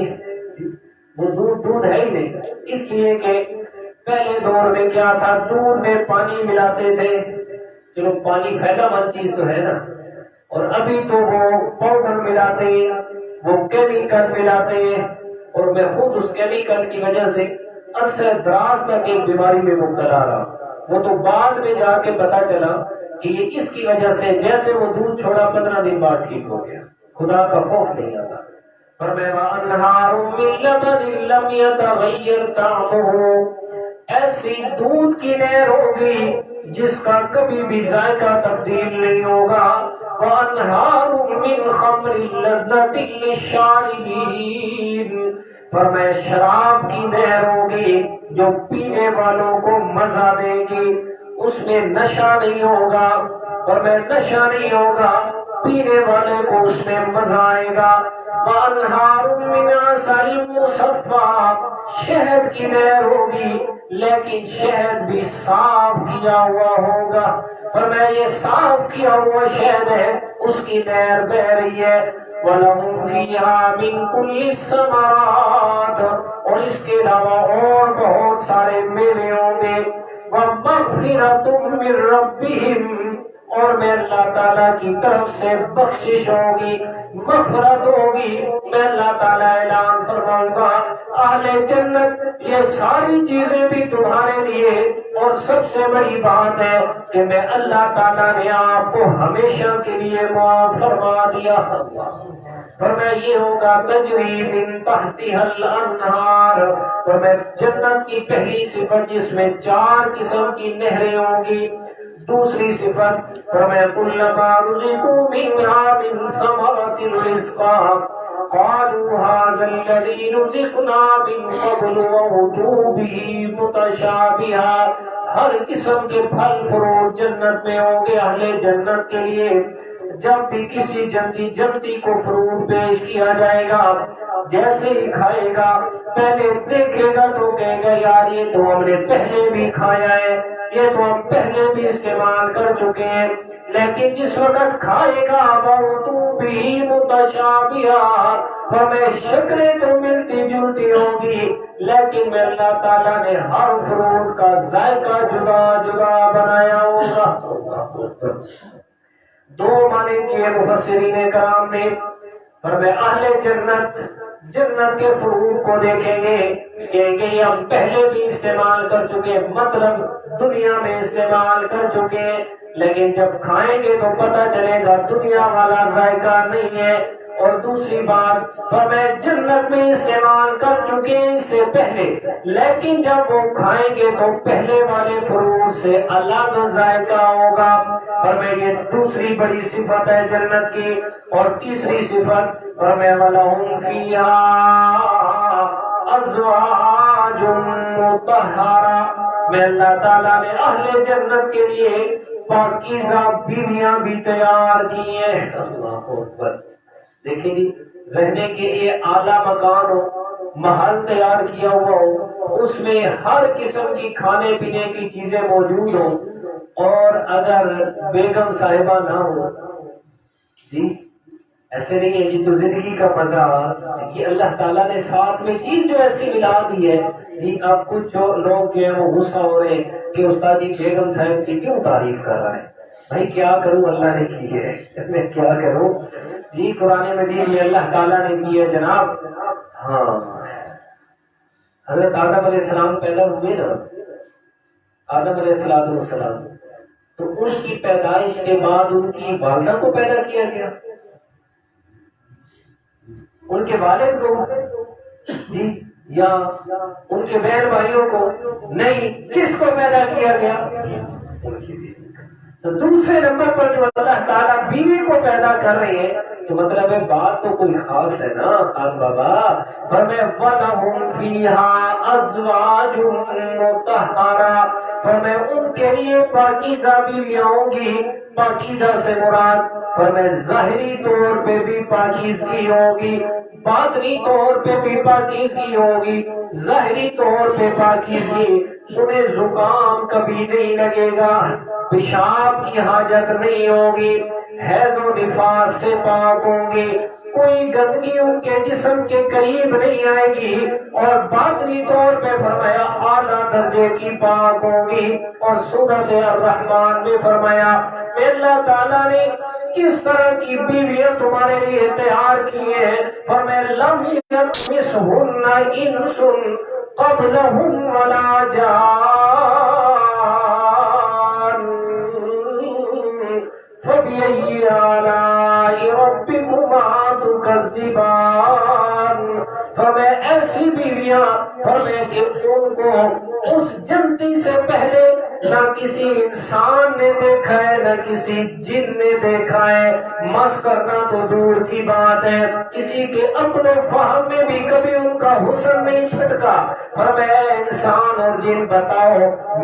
وہ دودھ ہے ہی نہیں، اس لیے کہ پہلے دور میں کیا تھا، دودھ میں پانی ملاتے تھے، چلو پانی فائدہ مند چیز تو ہے نا، اور ابھی تو وہ پاؤڈر ملاتے ہیں، وہ کیمیکل ملاتے ہیں، اور میں خود اس کیمیکل کی وجہ سے عرصہ دراز تک ایک بیماری میں مبتلا رہا۔ وہ تو بعد میں جا کے پتا چلا کہ یہ اس کی وجہ سے، جیسے وہ دودھ چھوڑا 15 دن بعد ٹھیک ہو گیا، خدا کا خوف نہیں آتا۔ فرمایا وَأَنْهَارٌ مِّن لَّبَنٍ لَّمْ يَتَغَيَّرْ طَعْمُهُ، ایسی دودھ کی نہر ہوگی جس کا کبھی بھی ذائقہ تبدیل نہیں ہوگا۔ وَأَنْهَارٌ مِّنْ خَمْرٍ لَّذَّةٍ لِّلشَّارِبِينَ، فرمایا شراب کی نہر ہوگی جو پینے والوں کو مزہ دے گی، اس میں نشہ نہیں ہوگا، فرمایا نشہ نہیں ہوگا، پینے والے کو اس میں مزہ آئے گا۔ وَأَنْهَارٌ مِّنْ عَسَلٍ مُّصَفًّى، شہد کی نہر ہوگی لیکن شہد بھی صاف کیا ہوا ہوگا، فرمایا یہ صاف کیا ہوا شہد ہے، اس کی نہر بہ رہی ہے۔ وَلَهُمْ فِيهَا مِن كُلِّ الثَّمَرَاتِ، اور اس کے علاوہ اور بہت سارے میوے ہوں گے۔ وَمَغْفِرَةٌ مِّن رَّبِّهِمْ، اور میں اللہ تعالیٰ کی طرف سے بخشش ہوگی، مغفرت ہوگی۔ میں اللہ تعالیٰ اعلان فرماؤں گا اہل جنت یہ ساری چیزیں بھی تمہارے لیے، اور سب سے بڑی بات ہے کہ میں اللہ تعالیٰ نے آپ کو ہمیشہ کے لیے معاف فرما دیا۔ فرمایا یہ ہوگا تجری من تحتها الانہار، فرمایا جنت کی پہلی صفت جس میں 4 قسم کی نہریں ہوں گی۔ دوسری صفت فرمایا کلما رزقوا منها من ثمرۃ رزقا، قالوا هذا الذي رزقنا من قبل وأتوا به متشابها. ہر قسم کے پھل فروٹ جنت میں ہوں گے اہل جنت کے لیے. جب بھی کسی جنتی کو فروٹ پیش کیا جائے گا جیسے ہی کھائے گا پہلے دیکھے گا تو کہے گا یار یہ تو ہم نے پہلے بھی کھایا ہے, یہ تو ہم پہلے بھی استعمال کر چکے ہیں. لیکن جس وقت کھائے گا وَأُتُوا بِهِ مُتَشَابِهًا ہمیں شکلیں تو ملتی جلتی ہوگی لیکن میں اللہ تعالیٰ نے ہر فروٹ کا ذائقہ جدا جدا بنایا ہوگا. دو معنی کیے مفسرین کرام نے. فرمایا اہل جنت کے فروٹ کو دیکھیں گے کہیں گے یہ ہم پہلے بھی استعمال کر چکے, مطلب دنیا میں استعمال کر چکے, لیکن جب کھائیں گے تو پتہ چلے گا دنیا والا ذائقہ نہیں ہے. اور دوسری بات فرمایا جنت میں استعمال کر چکے ہیں اس سے پہلے, لیکن جب وہ کھائیں گے تو پہلے والے فروٹ سے الگ ذائقہ ہوگا. فرمایا یہ دوسری بڑی صفت ہے جنت کی. اور تیسری صفت فرمایا وَلَهُمْ فِيهَا أَزْوَاجٌ مُطَهَّرَةٌ میں اللہ تعالیٰ نے اہل جنت کے لیے پاکیزہ بیویاں بھی تیار کی ہیں. اللہ اکبر. دیکھیں جی رہنے کے لیے اعلیٰ مکان ہو, محل تیار کیا ہوا ہو, اس میں ہر قسم کی کھانے پینے کی چیزیں موجود ہوں, اور اگر بیگم صاحبہ نہ ہو جی ایسے نہیں ہے. یہ تو زندگی کا مزہ, یہ اللہ تعالیٰ نے ساتھ میں چیز جو ایسی ملا دی ہے جی. اب کچھ لوگ جو ہے وہ غصہ ہو رہے ہیں کہ استاد جی بیگم صاحب کی کیوں تعریف کر رہا ہے. بھائی کیا کروں, اللہ نے کی ہے, میں کیا کروں جی. قرآن مجید میں اللہ تعالیٰ نے کی ہے جناب. ہاں حضرت آدم علیہ السلام پیدا ہوئے نا, آدم علیہ السلام, تو ان کی پیدائش کے بعد ان کی والدہ کو پیدا کیا گیا, ان کے والد کو جی, یا ان کے بہن بھائیوں کو نہیں, کس کو پیدا کیا گیا؟ تو دوسرے نمبر پر جو اللہ تعالیٰ بیوی کو پیدا کر رہے ہیں تو مطلب ہے بات تو کوئی خاص ہے نا خان بابا. فرمایا وَلَهُمْ فِيهَا أَزْوَاجٌ مُطَهَّرَةٌ فرمایا ان کے لیے پاکیزہ بیویاں ہوں گی. پاکیزہ سے مراد فرمایا ظاہری طور پہ بھی پاکیزگی ہوگی, باطنی طور پہ بھی پاکیزگی ہوگی. ظاہری طور پہ پاکیزگی, انہیں زکام کبھی نہیں لگے گا, پیشاب کی حاجت نہیں ہوگی, حیض و نفاس سے پاک ہوں گی, کوئی گندگی ان کے جسم کے قریب نہیں آئے گی, اور باطنی طور پہ فرمایا اعلیٰ درجے کی پاک ہوں گی. اور سورۃ الرحمن میں فرمایا اللہ تعالیٰ نے کس طرح کی بیویاں تمہارے لیے تیار کی ہیں. فرمایا لم یطمثہن انس قبلہم ولا جان فَبِأَيِّ آلَاءِ رَبِّكُمَا تُكَذِّبَانِ فرمایا ایسی بیویاں فرمایا کہ ان کو اس جنتی سے پہلے نہ کسی انسان نے دیکھا ہے نہ کسی جن نے دیکھا ہے. مس کرنا تو دور کی بات ہے, کسی کے اپنے فہم میں بھی کبھی ان کا حسن نہیں پھٹکا. فرمایا انسان اور جن بتاؤ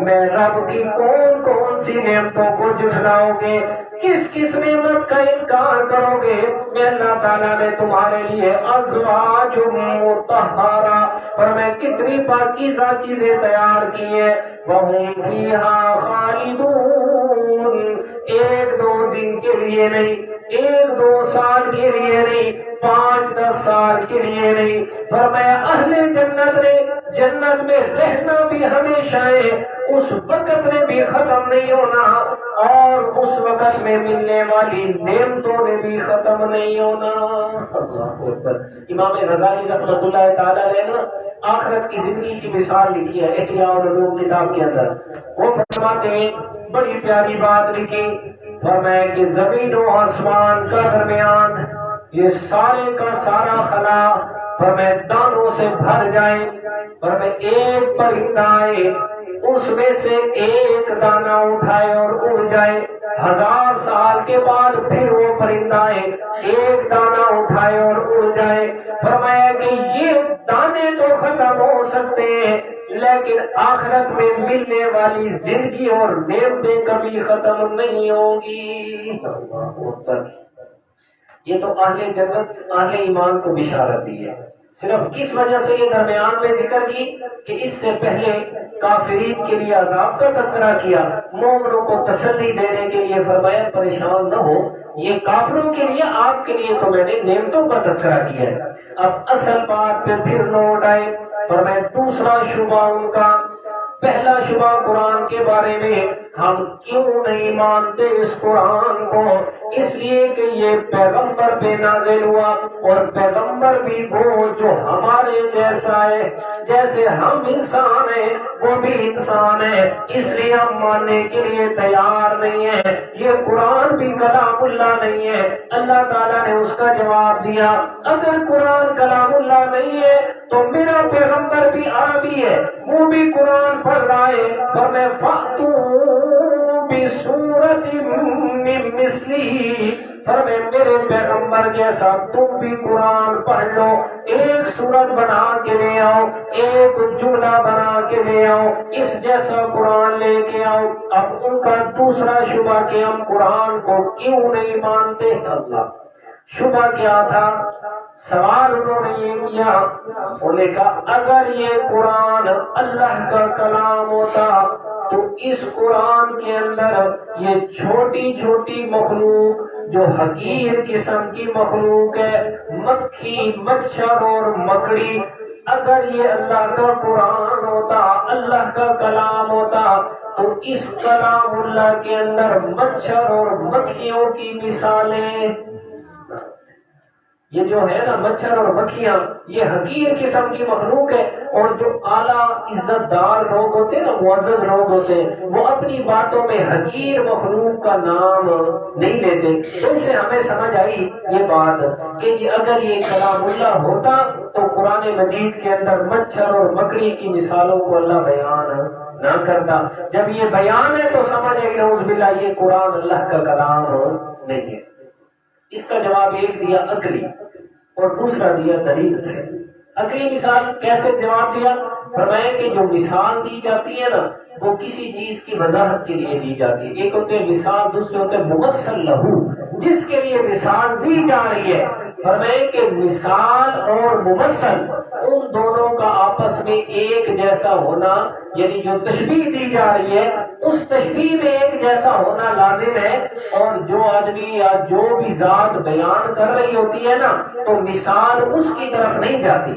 میں رب کی کون کون سی نعمتوں کو جھٹلاؤ گے, کس کس نعمت کا انکار کرو گے. میں اللہ تعالیٰ نے تمہارے لیے ازواج مطہرہ فرمایا کتنی پاکیزہ چیزیں تیار کی ہیں. وَهُمْ فِيهَا خَالِدُونَ ایک دو دن کے لیے نہیں, ایک دو سال کے لیے نہیں, 5-10 سال کے لیے نہیں. فرمایا اہل جنت نے جنت میں رہنا بھی ہمیشہ ہے, اس وقت میں بھی ختم نہیں ہونا, اور اس وقت میں ملنے والی نعمتوں نے بھی ختم نہیں ہونا. امام غزالی رحمۃ اللہ تعالی علیہ نے آخرت کی زندگی کی مثال لکھی ہے احیاء العلوم کتاب کے اندر. وہ فرماتے ہیں بڑی پیاری بات لکھی. فرمایا کہ زمین و آسمان کا درمیان یہ سارے کا سارا خلا فرمایا دانوں سے بھر جائے. فرمایا ایک پرندہ آئے اس میں سے ایک دانہ اٹھائے اور اڑ جائے، 1000 سال کے بعد پھر وہ پرندہ ایک دانہ اٹھائے اور اڑ جائے۔ فرمایا کہ یہ دانے تو ختم ہو سکتے ہیں لیکن آخرت میں ملنے والی زندگی اور نعمتیں کبھی ختم نہیں ہوں گی۔ یہ تو اہل جنت، اہل ایمان کو بشارت دی ہے۔ صرف کس وجہ سے یہ درمیان میں ذکر کی کہ اس سے پہلے کافرین کے لیے عذاب کا تذکرہ کیا، مومنوں کو تسلی دینے کے لیے فرمایا پریشان نہ ہو، یہ کافروں کے لیے، آپ کے لیے تو میں نے نعمتوں کا تذکرہ کیا ہے۔ اب اصل بات پہ پھر لوٹ آئے، فرمایا دوسرا شبہ ان کا، پہلا شبہ قرآن کے بارے میں، ہم کیوں نہیں مانتے اس قرآن کو؟ اس لیے کہ یہ پیغمبر پہ نازل ہوا اور پیغمبر بھی وہ جو ہمارے جیسا ہے، جیسے ہم انسان ہیں وہ بھی انسان ہے، اس لیے ہم ماننے کے لیے تیار نہیں ہیں۔ یہ قرآن بھی کلام اللہ نہیں ہے۔ اللہ تعالیٰ نے اس کا جواب دیا، اگر قرآن کلام اللہ نہیں ہے تو میرا پیغمبر بھی عربی ہے، وہ بھی قرآن پڑھ رہا ہے، فرمایا فَأْتُوا بِسُورَةٍ مِّن مِّثْلِهِ، فرمایا میرے پیغمبر جیسا تم بھی قرآن پڑھ لو، ایک سورت بنا کے لے آؤ، ایک جملہ بنا کے لے آؤ، اس جیسا قرآن لے کے آؤ۔ اب ان کا دوسرا شبہ کہ ہم قرآن کو کیوں نہیں مانتے؟ اللہ شبہ کیا تھا؟ سوال انہوں نے یہ کیا، انہوں نے کہا اگر یہ قرآن اللہ کا کلام ہوتا تو اس قرآن کے اندر یہ چھوٹی چھوٹی مخلوق جو حقیر قسم کی مخلوق ہے، مکھی، مچھر اور مکڑی، اگر یہ اللہ کا قرآن ہوتا، اللہ کا کلام ہوتا تو اس کلام اللہ کے اندر مچھر اور مکھیوں کی مثالیں، یہ جو ہے نا مچھر اور مکھیاں، یہ حقیر قسم کی مخلوق ہے، اور جو اعلیٰ عزت دار لوگ ہوتے ہیں نا، معزز لوگ ہوتے ہیں، وہ اپنی باتوں میں حقیر مخلوق کا نام نہیں لیتے۔ اس سے ہمیں سمجھ آئی یہ بات کہ جی اگر یہ کلام اللہ ہوتا تو قرآن مجید کے اندر مچھر اور مکڑی کی مثالوں کو اللہ بیان نہ کرتا۔ جب یہ بیان ہے تو سمجھے کہ نعوذ باللہ یہ قرآن اللہ کا کلام نہیں ہے۔ اس کا جواب ایک دیا عقلی اور دوسرا دیا دلیل سے۔ عقلی مثال کیسے جواب دیا؟ فرمایا کہ جو مثال دی جاتی ہے نا وہ کسی چیز کی وضاحت کے لیے دی جاتی ہے، ایک ہوتے مثال، دوسرے ہوتے ممثل لہو، جس کے لیے مثال دی جا رہی ہے۔ فرمایا کہ مثال اور ممثل ان دونوں کا آپس میں ایک جیسا ہونا، یعنی جو تشبیہ دی جا رہی ہے اس تشبیہ میں ایک جیسا ہونا لازم ہے، اور جو آدمی یا جو بھی ذات بیان کر رہی ہوتی ہے نا تو مثال اس کی طرف نہیں جاتی،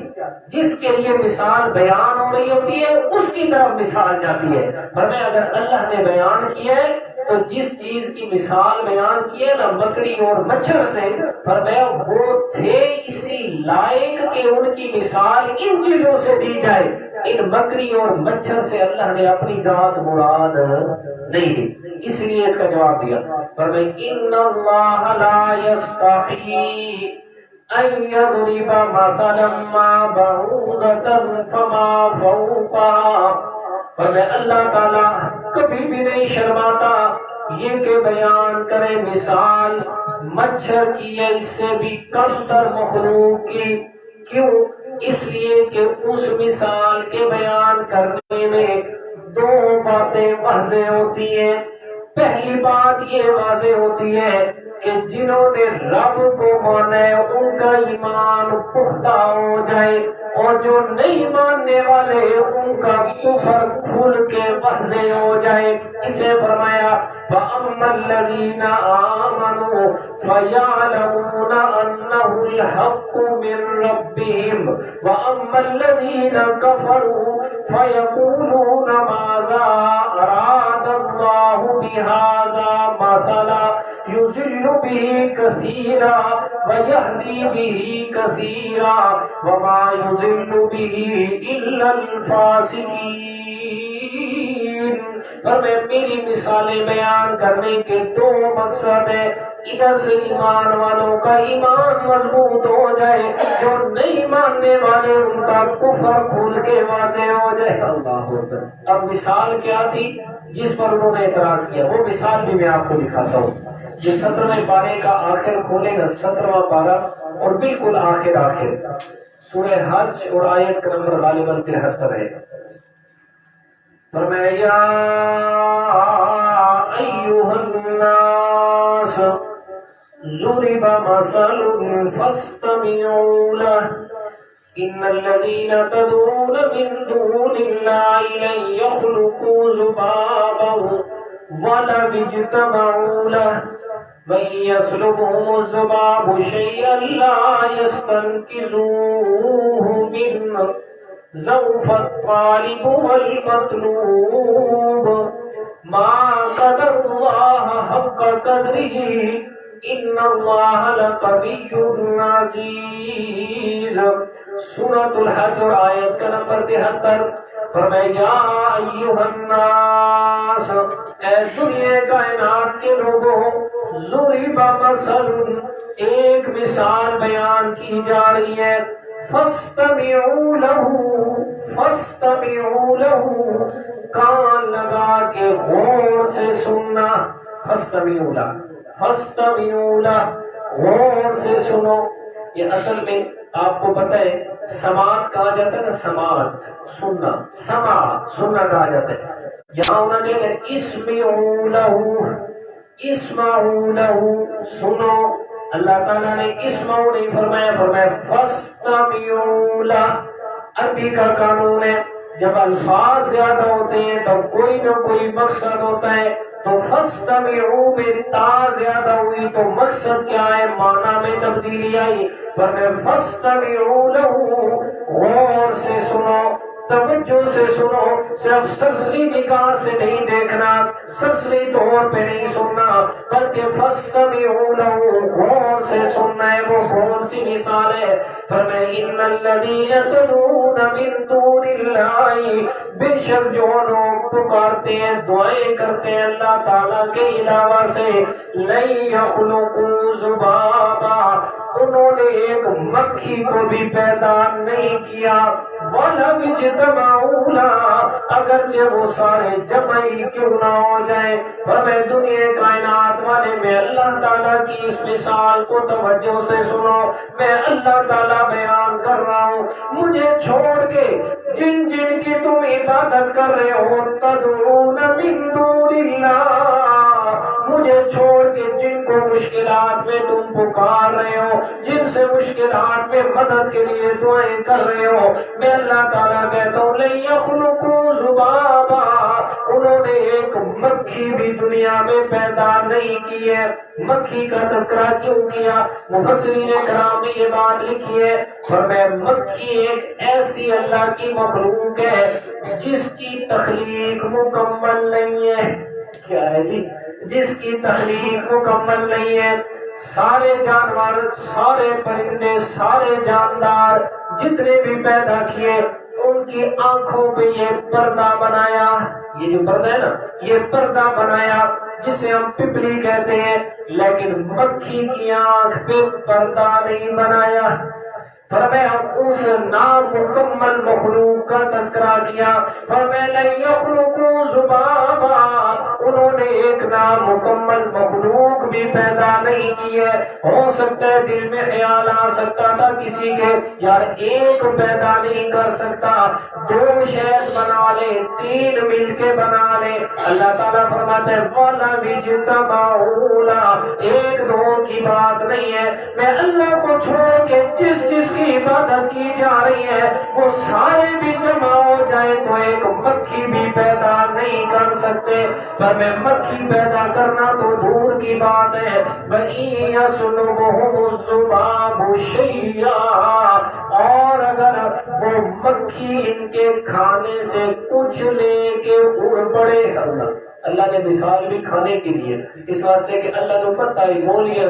جس کے لیے مثال بیان ہو رہی ہوتی ہے اس کی طرف مثال جاتی ہے۔ فرمایا اگر اللہ نے بیان کیا ہے تو جس چیز کی مثال بیان کی ہے نا مکڑی اور مچھر سے، فرمایا وہ تھے اسی لائق کہ ان کی مثال ان چیزوں سے دی جائے، ان مکڑی اور مچھر سے اللہ نے اپنی ذات مراد نہیں دی، اس لیے اس کا جواب دیا۔ فرمایا ان اللہ لا یستحی ان یضرب مثلا ما بعوضۃ فما فوقها، فرمایا اللہ تعالیٰ کبھی بھی نہیں شرماتا یہ کہ بیان کرے مثال مچھر کی یا اس سے بھی کم تر مخلوق کی۔ کیوں؟ اس لیے کہ اس مثال کے بیان کرنے میں دو باتیں واضح ہوتی ہیں۔ پہلی بات یہ واضح ہوتی ہے کہ جنہوں نے رب کو مانا ہے ان کا ایمان پختہ ہو جائے، اور جو نہیں ماننے والے ان کا کفر کھل کے واضح ہو جائے۔ اسے فرمایا فَأَمَّا الَّذِينَ آمَنُوا فَيَعْلَمُونَ أَنَّهُ الْحَقُّ مِنْ رَبِّهِمْ وَأَمَّا الَّذِينَ كَفَرُوا فَيَقُولُونَ مَاذَا أَرَادَ اللَّهُ بِهَذَا مَثَلًا يُضِلُّ بِهِ كَثِيرًا وَيَهْدِي بِهِ كَثِيرًا وَمَا يُضِلُّ بِهِ إِلَّا الْفَاسِقِينَ۔ پر میں میری مثالیں بیان کرنے کے دو مقصد ہیں، ادھر سے ایمان والوں کا ایمان مضبوط ہو جائے، جو نہیں ماننے والے ان کا کفر کھول کے واضح ہو جائے۔ اللہ اکبر۔ اب مثال کیا تھی جس پر انہوں نے اعتراض کیا، وہ مثال بھی میں آپ کو دکھاتا ہوں۔ یہ 17ویں پارے کا آخر کھولے گا، 17واں پارہ اور بالکل آخر سورہ حج اور آیت کا نمبر غالباً 73 ہے۔ فرمایا یا ایھا الناس ضرب مثل فاستمعوا له ان الذين تدعون من دون الله لن يخلقوا ذبابا ولو اجتمعوا له من يسلبهم الذباب شيئا لا يستنقذوه منه ضعف الطالب والمطلوب ما قدر الله حق قدره ان اللہ لقوی عزیز۔ سورۃ الحج اور آیت کا نمبر 73۔ فرمایا یا ایھا الناس، اے دنیا کائنات کے لوگوں، ضرب مثل، ایک مثال بیان کی جا رہی ہے، فاستمعوا له، فاستمعوا له، کان لگا کے غور سے سننا، فاستمعوا له، فاستمعوا له، غور سے سنو۔ یہ اصل میں آپ کو پتہ ہے سماعت کہا جاتا ہے نا، سماعت سننا، سماعت سننا کہا جاتا ہے۔ یہاں ہونا چاہیے اسمعوا له، اسمعوا له، سنو۔ اللہ تعالیٰ نے اسمعوا نہیں فرمایا، فرمایا فاستمعوا له۔ عربی کا قانون ہے جب الفاظ زیادہ ہوتے ہیں تو کوئی نہ کوئی مقصد ہوتا ہے، تو فاستمعوا میں تا زیادہ ہوئی تو مقصد کیا ہے، معنی میں تبدیلی آئی۔ فرمایا فاستمعوا له، غور سے سنو، توجہ سے سنو، صرف سرسری نگاہ سے نہیں دیکھنا، سرسری طور پہ نہیں سننا، بلکہ فاستمعوا له، غور سے سننا ہے۔ وہ کون سی مثال ہے؟ فرمایا ان الذین تدعون من دون اللہ، بے شک جو لوگ پکارتے ہیں، دعائیں کرتے ہیں اللہ تعالیٰ کے علاوہ سے، لن یخلقوا ذبابا، انہوں نے ایک مکھی کو بھی پیدا نہیں کیا، وَلَوْ اجْتَمَعُوا لَهُ، اگرچہ وہ سارے جمع ہی کیوں نہ ہو جائیں۔ فرمایا دنیا کائنات والے، میں اللہ تعالیٰ کی اس مثال کو توجہ سے سنو، میں اللہ تعالیٰ بیان کر رہا ہوں، مجھے چھوڑ کے جن جن کی تم عبادت کر رہے ہو، تدعون من دون اللہ، مجھے چھوڑ کے جن کو مشکلات میں تم پکار رہے ہو، جن سے مشکلات میں مدد کے لیے دعائیں کر رہے ہو، میں اللہ تعالیٰ کہتا ہوں لن یخلقوا ذبابا، انہوں نے ایک مکھی بھی دنیا میں پیدا نہیں کی ہے۔ مکھی کا تذکرہ کیوں کیا؟ مفسرین کرام نے یہ بات لکھی ہے، فرمایا مکھی ایک ایسی اللہ کی مخلوق ہے جس کی تخلیق مکمل نہیں ہے۔ کیا ہے جی؟ جس کی تخلیق مکمل نہیں ہے۔ سارے جانور، سارے پرندے، سارے جاندار جتنے بھی پیدا کیے، ان کی آنکھوں پہ یہ پردہ بنایا، یہ جو پردہ ہے نا، یہ پردہ بنایا جسے ہم پپلی کہتے ہیں، لیکن مکھی کی آنکھ پہ پردہ نہیں بنایا۔ فرمایا اس نامکمل مخلوق کا تذکرہ کیا، فرمایا لن یخلقوا ذبابا، انہوں نے ایک نامکمل مخلوق بھی پیدا نہیں کی ہے۔ ہو سکتا ہے دل میں خیال آ سکتا تھا کسی کے، یار ایک پیدا نہیں کر سکتا، دو شاید بنا لے، تین مل کے بنا لے۔ اللہ تعالیٰ فرماتا ہے وَلَوْ اجْتَمَعُوا لَهُ، ایک دو کی بات نہیں ہے، میں اللہ کو چھوڑ کے جس جس کی عبادت کی جا رہی ہے وہ سارے بھی جمع ہو جائے تو ایک مکھی بھی پیدا نہیں کر سکتے۔ پر میں مکھی پیدا کرنا تو دور کی بات ہے، وَإِن يَسْلُبْهُمُ الذُّبَابُ شَيْئًا، اور اگر وہ مکھی ان کے کھانے سے کچھ لے کے اڑ پڑے، اللہ نے مثال بھی کھانے کے لیے، اس واسطے کہ اللہ جو پتہ ہے گولیاں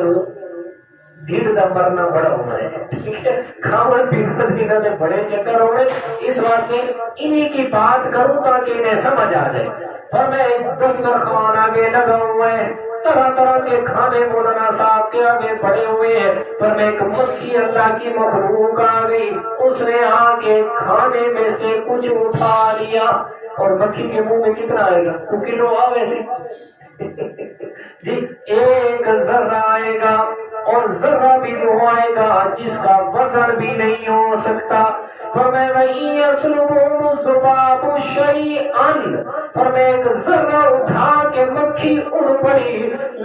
ڈھیڑ دا مرنا بڑا ہونا ہے، ٹھیک ہے، کھاون پیون دینا دے بڑے چکر ہونے، اس واسطے انہی کی بات کروں تاکہ انہیں سمجھ آ جائے۔ فرمایا دسترخوان آگے لگا ہوا ہے، طرح طرح کے کھانے مولانا صاحب کے آگے پڑے ہوئے ہیں۔ فرمایا ایک مکھی اللہ کی مخلوق آ گئی، اس نے آ کے کھانے میں سے کچھ اٹھا لیا، اور مکھی کے منہ میں کتنا آئے گا؟ 2 کلو آ ویسے جی، ایک ذرہ آئے گا، اور ذرہ بھی وہ آئے گا جس کا وزن بھی نہیں ہو سکتا۔ فرمایا وَإِن يَسْلُبْهُمُ الذُّبَابُ شَيْئًا، فرمایا ایک ذرہ اٹھا کے مکھی اڑ پڑی،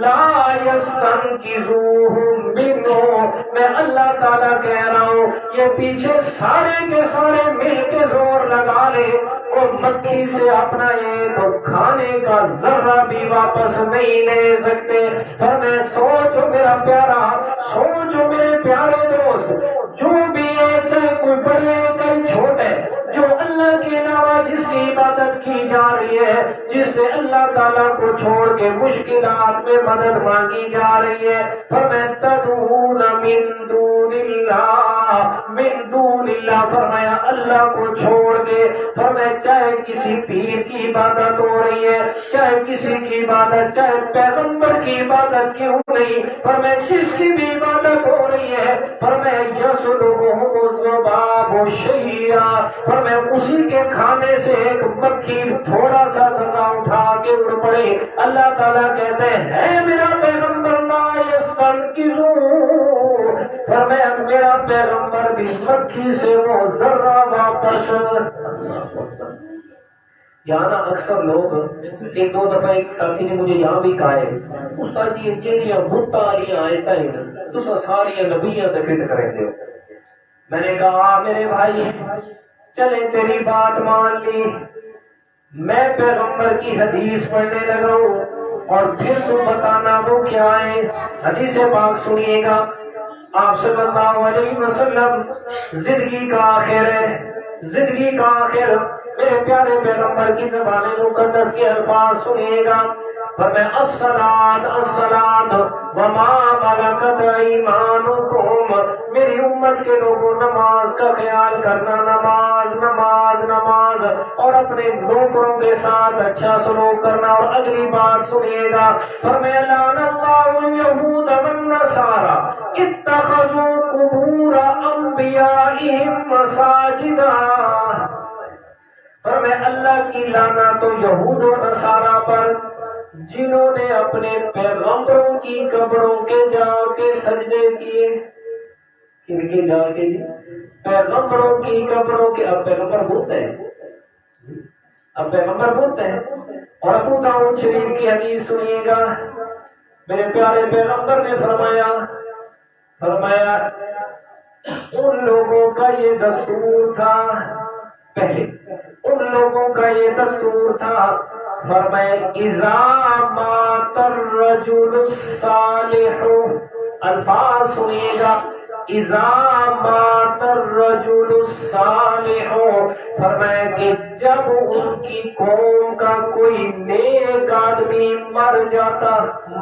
لا يَسْتَنْقِذُوهُ مِنْهُ، میں اللہ تعالیٰ کہہ رہا ہوں یہ پیچھے سارے کے سارے مل کے زور لگا لے، وہ مکھی سے اپنا ایک کھانے کا ذرہ بھی واپس نہیں لے سکتے۔ فرمایا سوچو میرا پیارا، سوچو میرے پیارے دوست، جو بھی ہے چاہے کوئی بڑے کوئی چھوٹے، جو اللہ کے علاوہ جس کی عبادت کی جا رہی ہے، جس سے اللہ تعالیٰ کو چھوڑ کے مشکلات میں مدد مانگی جا رہی ہے، فرمایا تدعون من دون اللہ، من دون اللہ، فرمایا اللہ کو چھوڑ کے، فرمایا چاہے کسی پیر کی عبادت ہو رہی ہے، چاہے کسی کی عبادت، چاہے پیغمبر کی عبادت کیوں نہیں، فرمایا جس کی بھی عبادت ہو رہی ہے، فرمایا یسلبہم الذباب شیئا، فرمایا اسی کے کھانے سے ایک مکھی تھوڑا سا ذرہ اٹھا کے اڑ پڑے۔ اللہ تعالیٰ کہتے ہیں میرا پیغمبر لا یستنقذو، فرمایا میرا پیغمبر بھی مکھی سے وہ ذرہ واپس۔ یہاں نا اکثر لوگ، ایک دو دفعہ ایک ساتھی نے مجھے یہاں بھی کہا ہے استاد جی یہ بھٹا والی آیتیں ہیں تو ساری نبیاں تے فٹ کریں گے۔ میں نے کہا میرے بھائی چلے تیری بات مان لی، میں پیغمبر کی حدیث پڑھنے لگا ہوں اور پھر تو بتانا وہ کیا ہے۔ حدیث پاک سنیے گا، آپ صلی اللہ علیہ وسلم زندگی کا آخر ہے، زندگی کا آخر میرے پیارے پیغمبر کی زبان مقدس کے الفاظ سنیے گا۔ فرمایا الصلاۃ الصلاۃ وما ملکت ایمانکم، میری امت کے لوگوں نماز کا خیال کرنا، نماز نماز نماز، اور اپنے نوکروں کے ساتھ اچھا سلوک کرنا۔ اور اگلی بات سنیے گا، فرمایا لعن اللہ الیہود والنصارى اتخذوا قبور انبیائہم مساجدا، فرمایا اللہ کی لعنت تو یہود و نصارہ پر جنہوں نے اپنے پیغمبروں کی قبروں کے جا کے سجدے کیے۔ کن کے جا کے جی؟ پیغمبروں کی قبروں کے۔ اب پیغمبر بولتے ہیں، اب پیغمبر بولتے ہیں۔ اور ابو داؤد شریف کی حدیث سنیے گا، میرے پیارے پیغمبر نے فرمایا ان لوگوں کا یہ دستور تھا، پہلے ان لوگوں کا یہ دستور تھا، فرمایا اذا مات الرجل الصالح، الفاظ سنیے گا، اذا مات الرجل الصالح، فرمایا کہ جب ان کی قوم کا کوئی نیک آدمی مر جاتا،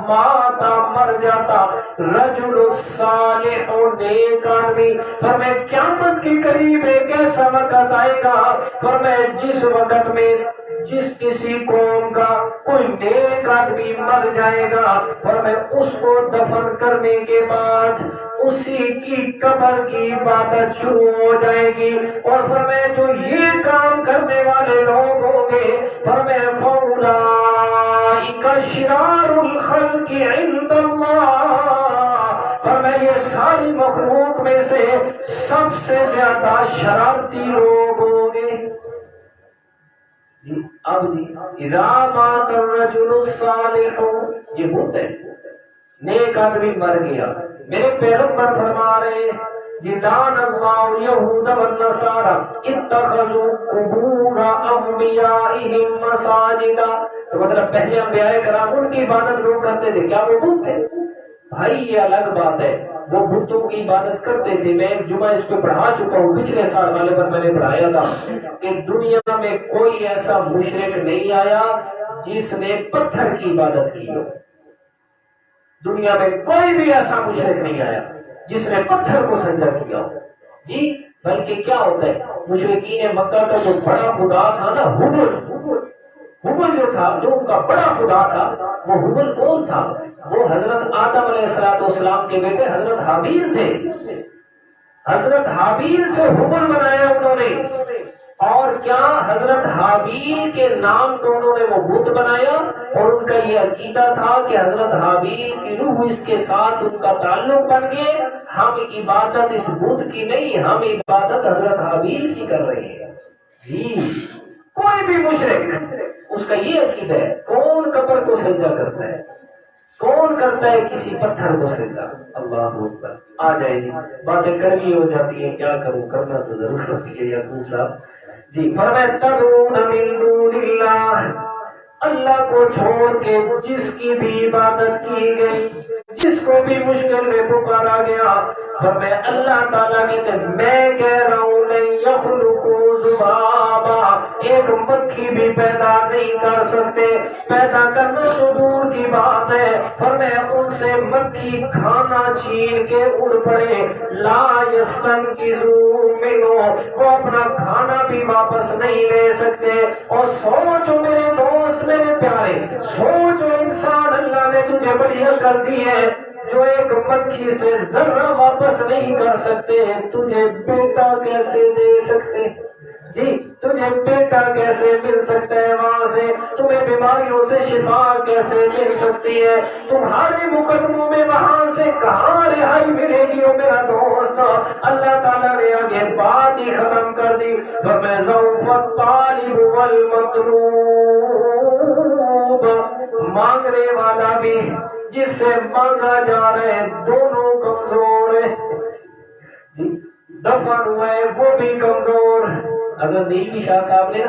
ماتا مر جاتا، رجل الصالح نیک آدمی، فرمایا قیامت کے قریب ایک ایسا وقت آئے گا، فرمایا جس وقت میں جس کسی قوم کا کوئی نیک آدمی مر جائے گا، فرمایا اس کو دفن کرنے کے بعد اسی کی قبر کی عبادت شروع ہو جائے گی۔ اور فرمایا جو یہ کام کرنے والے لوگ ہوں گے، فرمایا فَأُولَٰئِكَ شِرَارُ الْخَلْقِ عِندَ اللَّهِ، فرمایا یہ ساری مخلوق میں سے سب سے زیادہ شرارتی لوگ ہوں گے۔ جی اب جی اذا مات الرجل الصالح، یہ بہت ہے، نیک آدمی مر گیا، میرے پیغمبر فرما رہے جی لعن اللہ الیہود والنصارى اتخذوا قبور انبیائہم مساجدا، تو مطلب پہلے انبیاء کرام ان کی عبادت لوگ کرتے تھے، کیا وہ بت تھے؟ بھائی یہ الگ بات ہے، وہ بتوں کی عبادت کرتے تھے۔ میں ایک جمعہ اس پہ پڑھا چکا ہوں، پچھلے سال والے پر میں نے پڑھایا تھا کہ دنیا میں کوئی ایسا مشرک نہیں آیا جس نے پتھر کی عبادت کی ہو، دنیا میں کوئی بھی ایسا مشرک نہیں آیا۔ جس نے پتھر کو سجدہ کیا ہو. جی بلکہ کیا ہوتا ہے، مشرکین مکہ کا جو بڑا خدا تھا نا، ہبل جو تھا، جو ان کا بڑا خدا تھا، وہ ہبل کون تھا؟ وہ حضرت آدم علیہ السلام کے بیٹے حضرت حابیل تھے. حضرت حابیل سے ہبل بنایا انہوں نے. اور کیا حضرت حابیل کے نام کو انہوں نے وہ بت بنایا، اور ان کا یہ عقیدہ تھا کہ حضرت حابیل کی روح اس کے ساتھ ان کا تعلق بن گئے، ہم عبادت اس بت کی نہیں، ہم عبادت حضرت حابیل کی کر رہے ہیں. جی کوئی بھی مشرک اس کا یہ عقیدہ ہے. کون قبر کو سجدہ کرتا ہے؟ کون کرتا ہے کسی پتھر کو سجدہ؟ اللہ اکبر. آ جائے گی باتیں کرنی ہو جاتی ہیں، کیا کروں، کرنا تو ضرور ہوتی ہے. یعقوب صاحب جی فرمایا تدعون من دون اللہ، اللہ کو چھوڑ کے جس کی بھی عبادت کی گئی، جس کو بھی مشکل میں پکارا گیا، فرمایا اللہ تعالیٰ کہتے میں کہہ رہا ہوں نہیں یخلقوا ذبابا، ایک مکھی بھی پیدا نہیں کر سکتے. پیدا کرنا تو دور کی بات ہے، فرمایا ان سے مکھی کھانا چھین کے اڑ پڑے. لا یستنقذوا منہ، وہ اپنا کھانا بھی واپس نہیں لے سکتے. اور سوچو میرے دوست، میرے پیارے، سوچو انسان، اللہ نے تجھے بڑی کر دی ہے جو ایک مکھی سے ذرہ واپس نہیں کر سکتے. تجھے بیٹا کیسے دے سکتے؟ جی تجھے بیٹا کیسے مل سکتا ہے وہاں سے؟ تمہیں بیماریوں سے شفا کیسے مل سکتی ہے؟ تمہارے مقدموں میں وہاں سے کہاں رہائی ملے گی؟ او میرا دوست، اللہ تعالیٰ نے آگے بات ہی ختم کر دی. فَمَزَوْفَ الطَّالِبُ وَالْمَطْلُوبُ، مانگنے والا بھی جس سے مانگا جا رہا ہے دونوں کمزور ہیں. جی دفن ہوا ہے وہ بھی کمزور. حضرت نیلوی شاہ صاحب نے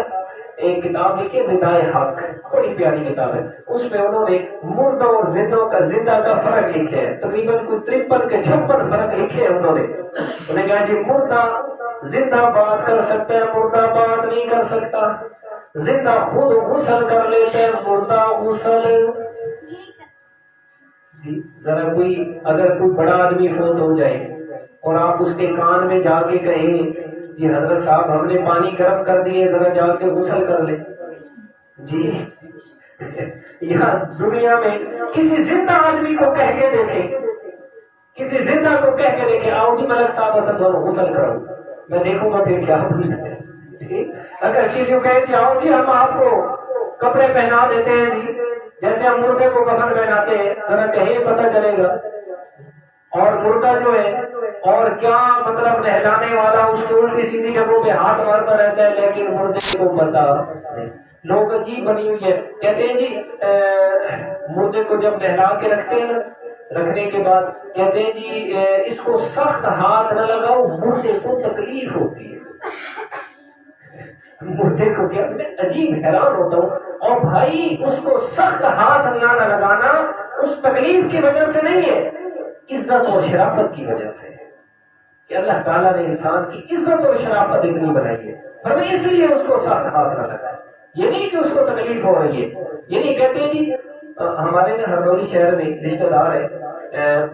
ایک کتاب لکھی ندائے حق، بڑی پیاری کتاب ہے. اس میں انہوں نے مردوں اور زندہ کا فرق لکھا ہے. تقریباً کوئی 53 کے 56 فرق لکھے ہیں انہوں نے کہا جی مردہ زندہ بات کر سکتا ہے، مردہ بات نہیں کر سکتا. زندہ خود غسل کر لیتا ہے، مردہ غسل. جی ذرا اگر کوئی بڑا آدمی فوت ہو جائے اور آپ اس کے کان میں جا کے کہیں جی حضرت صاحب ہم نے پانی گرم کر دیے، ذرا جا کے غسل کر لیں. جی یہاں دنیا میں کسی زندہ آدمی کو کہہ کے دیکھیں، کسی زندہ کو کہہ کے دیکھیں آؤ جی ملک صاحب اصل دونوں غسل کرو، میں دیکھوں گا پھر کیا ہوتا ہے. اگر کسی کو کہے جی آؤ جی ہم آپ کو کپڑے پہنا دیتے ہیں جی جیسے ہم مردے کو کفن پہناتے ہیں، ذرا کہیں پتہ چلے گا. اور مردہ جو ہے اور کیا مطلب نہلانے والا اس کی الٹی سیدھی جگہوں پہ ہاتھ مارتا رہتا ہے، لیکن مردے کو پتا نہیں. لوگ عجیب بنی ہوئی ہے، کہتے ہیں جی مردے کو جب نہلا کے رکھتے ہیں رکھنے کے بعد کہتے ہیں جی اس کو سخت ہاتھ نہ لگاؤ، مردے کو تکلیف ہوتی ہے. مردے کو کیا عجیب حیران ہوتا ہوں. اور بھائی اس کو سخت ہاتھ نہ لگانا اس تکلیف کی وجہ سے نہیں ہے، عزت اور شرافت کی وجہ سے، کہ اللہ تعالیٰ نے انسان کی عزت اور شرافت اتنی بنائی ہے، پر اس لیے اس کو سخت ہاتھ نہ لگائے. یہ نہیں کہ اس کو تکلیف ہو رہی ہے. یہ نہیں کہتے جی ہمارے ہردوئی شہر میں رشتے دار ہے،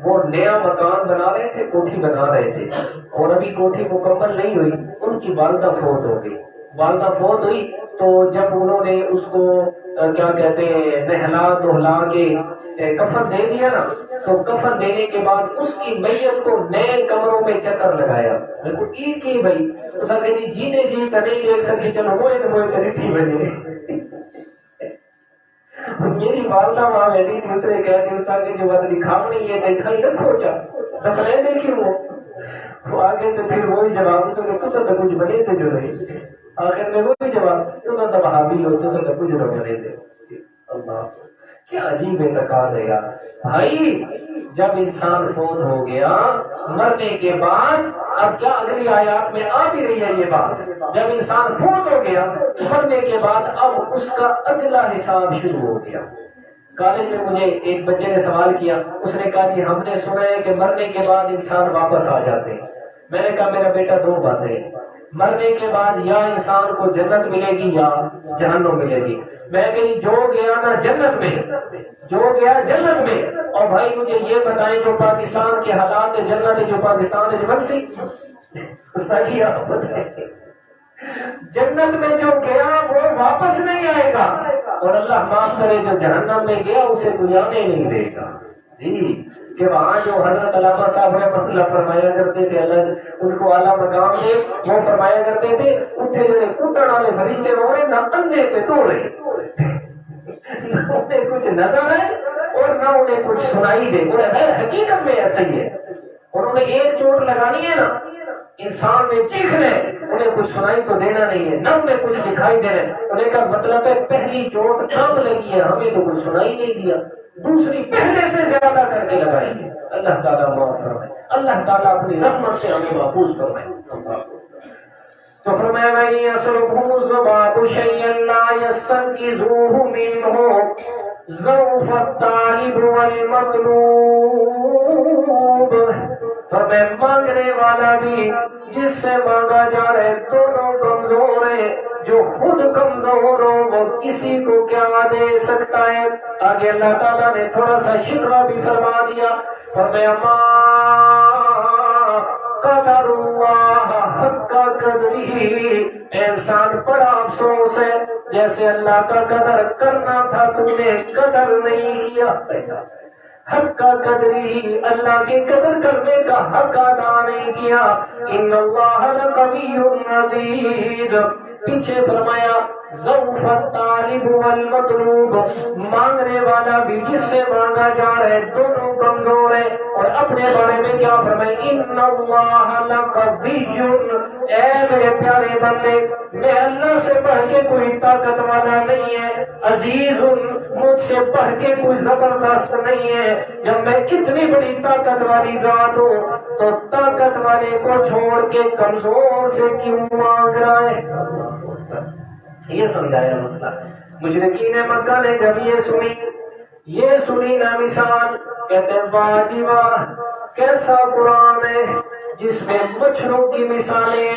وہ نیا مکان بنا رہے تھے، کوٹھی بنا رہے تھے، اور ابھی کوٹھی مکمل نہیں ہوئی. ان کی والدہ فوت ہو گئی. والدہ فوت ہوئی تو جب انہوں نے اس کو کیا کہتے ہیں نہلا دہلا کے کفن دے دیا نا، تو کفن دینے کے بعد اس کی میت کو نئے کمروں میں چکر لگایا. بالکل ایک ہی بھائی اس نے کہا جینے جی نہیں دیکھ سکی، چلو وہ رٹھی بنے. میری والدہ وہاں بیٹھی دوسرے کہتے اس آگے جو بات لکھا نہیں ہے دیکھا ہی نہ کھوچا دفنے دیکھی وہ آگے سے پھر وہی جواب تو کچھ بنے تھے جو نہیں. آخر میں وہی جواب تو وہابی ہو تو کچھ نہ بنے تھے. اللہ کیا عجیب اعتقاد ہے یار. بھائی جب انسان فوت ہو گیا مرنے کے بعد، اب کیا اگلی آیات میں آ بھی رہی ہے یہ بات، جب انسان فوت ہو گیا مرنے کے بعد اب اس کا اگلا حساب شروع ہو گیا. کالج میں مجھے ایک بچے نے سوال کیا، اس نے کہا کہ ہم نے سنا ہے کہ مرنے کے بعد انسان واپس آ جاتے ہیں. میں نے کہا میرا بیٹا دو باتیں، مرنے کے بعد یا انسان کو جنت ملے گی یا جہنم ملے گی. میں کہیں جو گیا نا جنت میں، جو گیا جنت میں. اور بھائی مجھے یہ بتائیں جو پاکستان کے حالات جنت جو پاکستان ہے بنسی جی آپ بتائیں جنت میں جو گیا وہ واپس نہیں آئے گا، اور اللہ معاف کرے جو جہنم میں گیا اسے کوئی آنے نہیں دے گا. جی کہ وہاں جو حضرت علامہ صاحب رحمۃ اللہ فرمایا کرتے تھے، اللہ ان کو اعلیٰ مقام دے، وہ فرمایا کرتے تھے اتنے جڑے کٹن والے فرشتے ہونے نہ اندھے تھے دوڑے نہ انہیں کچھ نظر آئے اور نہ انہیں کچھ سنائی دے. حقیقت میں ایسا ہی ہے. انہوں نے ایک چوٹ لگانی ہے نا، انسان نے چیخنا ہے، انہیں کچھ سنائی تو دینا نہیں ہے، نہ انہیں کچھ دکھائی دے رہا ہے. انہیں کا مطلب ہے پہلی چوٹ کم لگی ہے، ہمیں تو کچھ سنائی نہیں دیا، دوسری پہلے سے زیادہ کر کے لگائیں گے. اللہ تعالیٰ معاف فرمائے، اللہ تعالیٰ اپنی رحمت سے ہمیں محفوظ فرمائے. تو فرمایا میں یسلبہم الذباب شیئا لا یستنقذوہ منہ ضعف الطالب والمطلوب. فرمایا مانگنے والا بھی جس سے مانگا جا رہے دونوں کمزور ہیں. جو خود کمزور ہو وہ کسی کو کیا دے سکتا ہے. آگے اللہ تعالیٰ نے تھوڑا سا شکوہ بھی فرما دیا. فرمایا ما قدر اللہ حق قدری. انسان بڑا افسوس ہے جیسے اللہ کا قدر کرنا تھا تو نے قدر نہیں کیا. حق کا قدری اللہ کی قدر کرنے کا حق ادا نہیں کیا. ان اللہ لقوی عزیز. پیچھے فرمایا ضعف الطالب والمطلوب، مانگنے والا بھی جس سے مانگا جا رہا ہے دونوں کمزور ہیں. اور اپنے بارے میں کیا فرمائے ان اللہ لقوی. اے میرے پیارے بندے میں اللہ سے بڑھ کے کوئی طاقت والا نہیں ہے. عزیز مجھ سے بڑھ کے کوئی زبردست نہیں ہے. جب میں اتنی بڑی طاقت والی ذات ہوں تو طاقت والے کو چھوڑ کے کمزور سے کیوں مانگ رہا ہے. یہ سمجھایا مسئلہ. مشرکین مکہ نے جب یہ سنی نا مثال، کہتے ہیں واہ جی واہ کیسا قرآن ہے جس میں مچھروں کی مثالیں،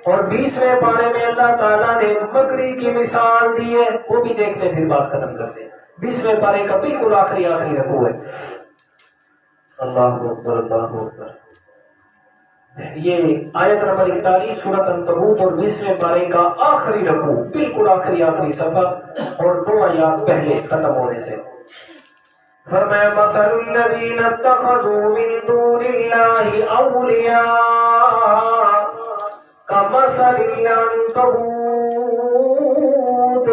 اور 20ویں پارے میں اللہ تعالیٰ نے بکری کی مثال دی ہے. وہ بھی دیکھتے پھر بات ختم کرتے ہیں. 20ویں پارے کا بالکل آخری رکوع ہے. اللہ اکبر اللہ اکبر. یہ آیت نمبر 41 سورۃ عنکبوت اور 20ویں پارے کا آخری رکوع، بالکل آخری صفحہ اور 2 آیات پہلے ختم ہونے سے. فرمایا مثل الذین اتخذوا من دون اللہ اولیاء کمثل العنکبوت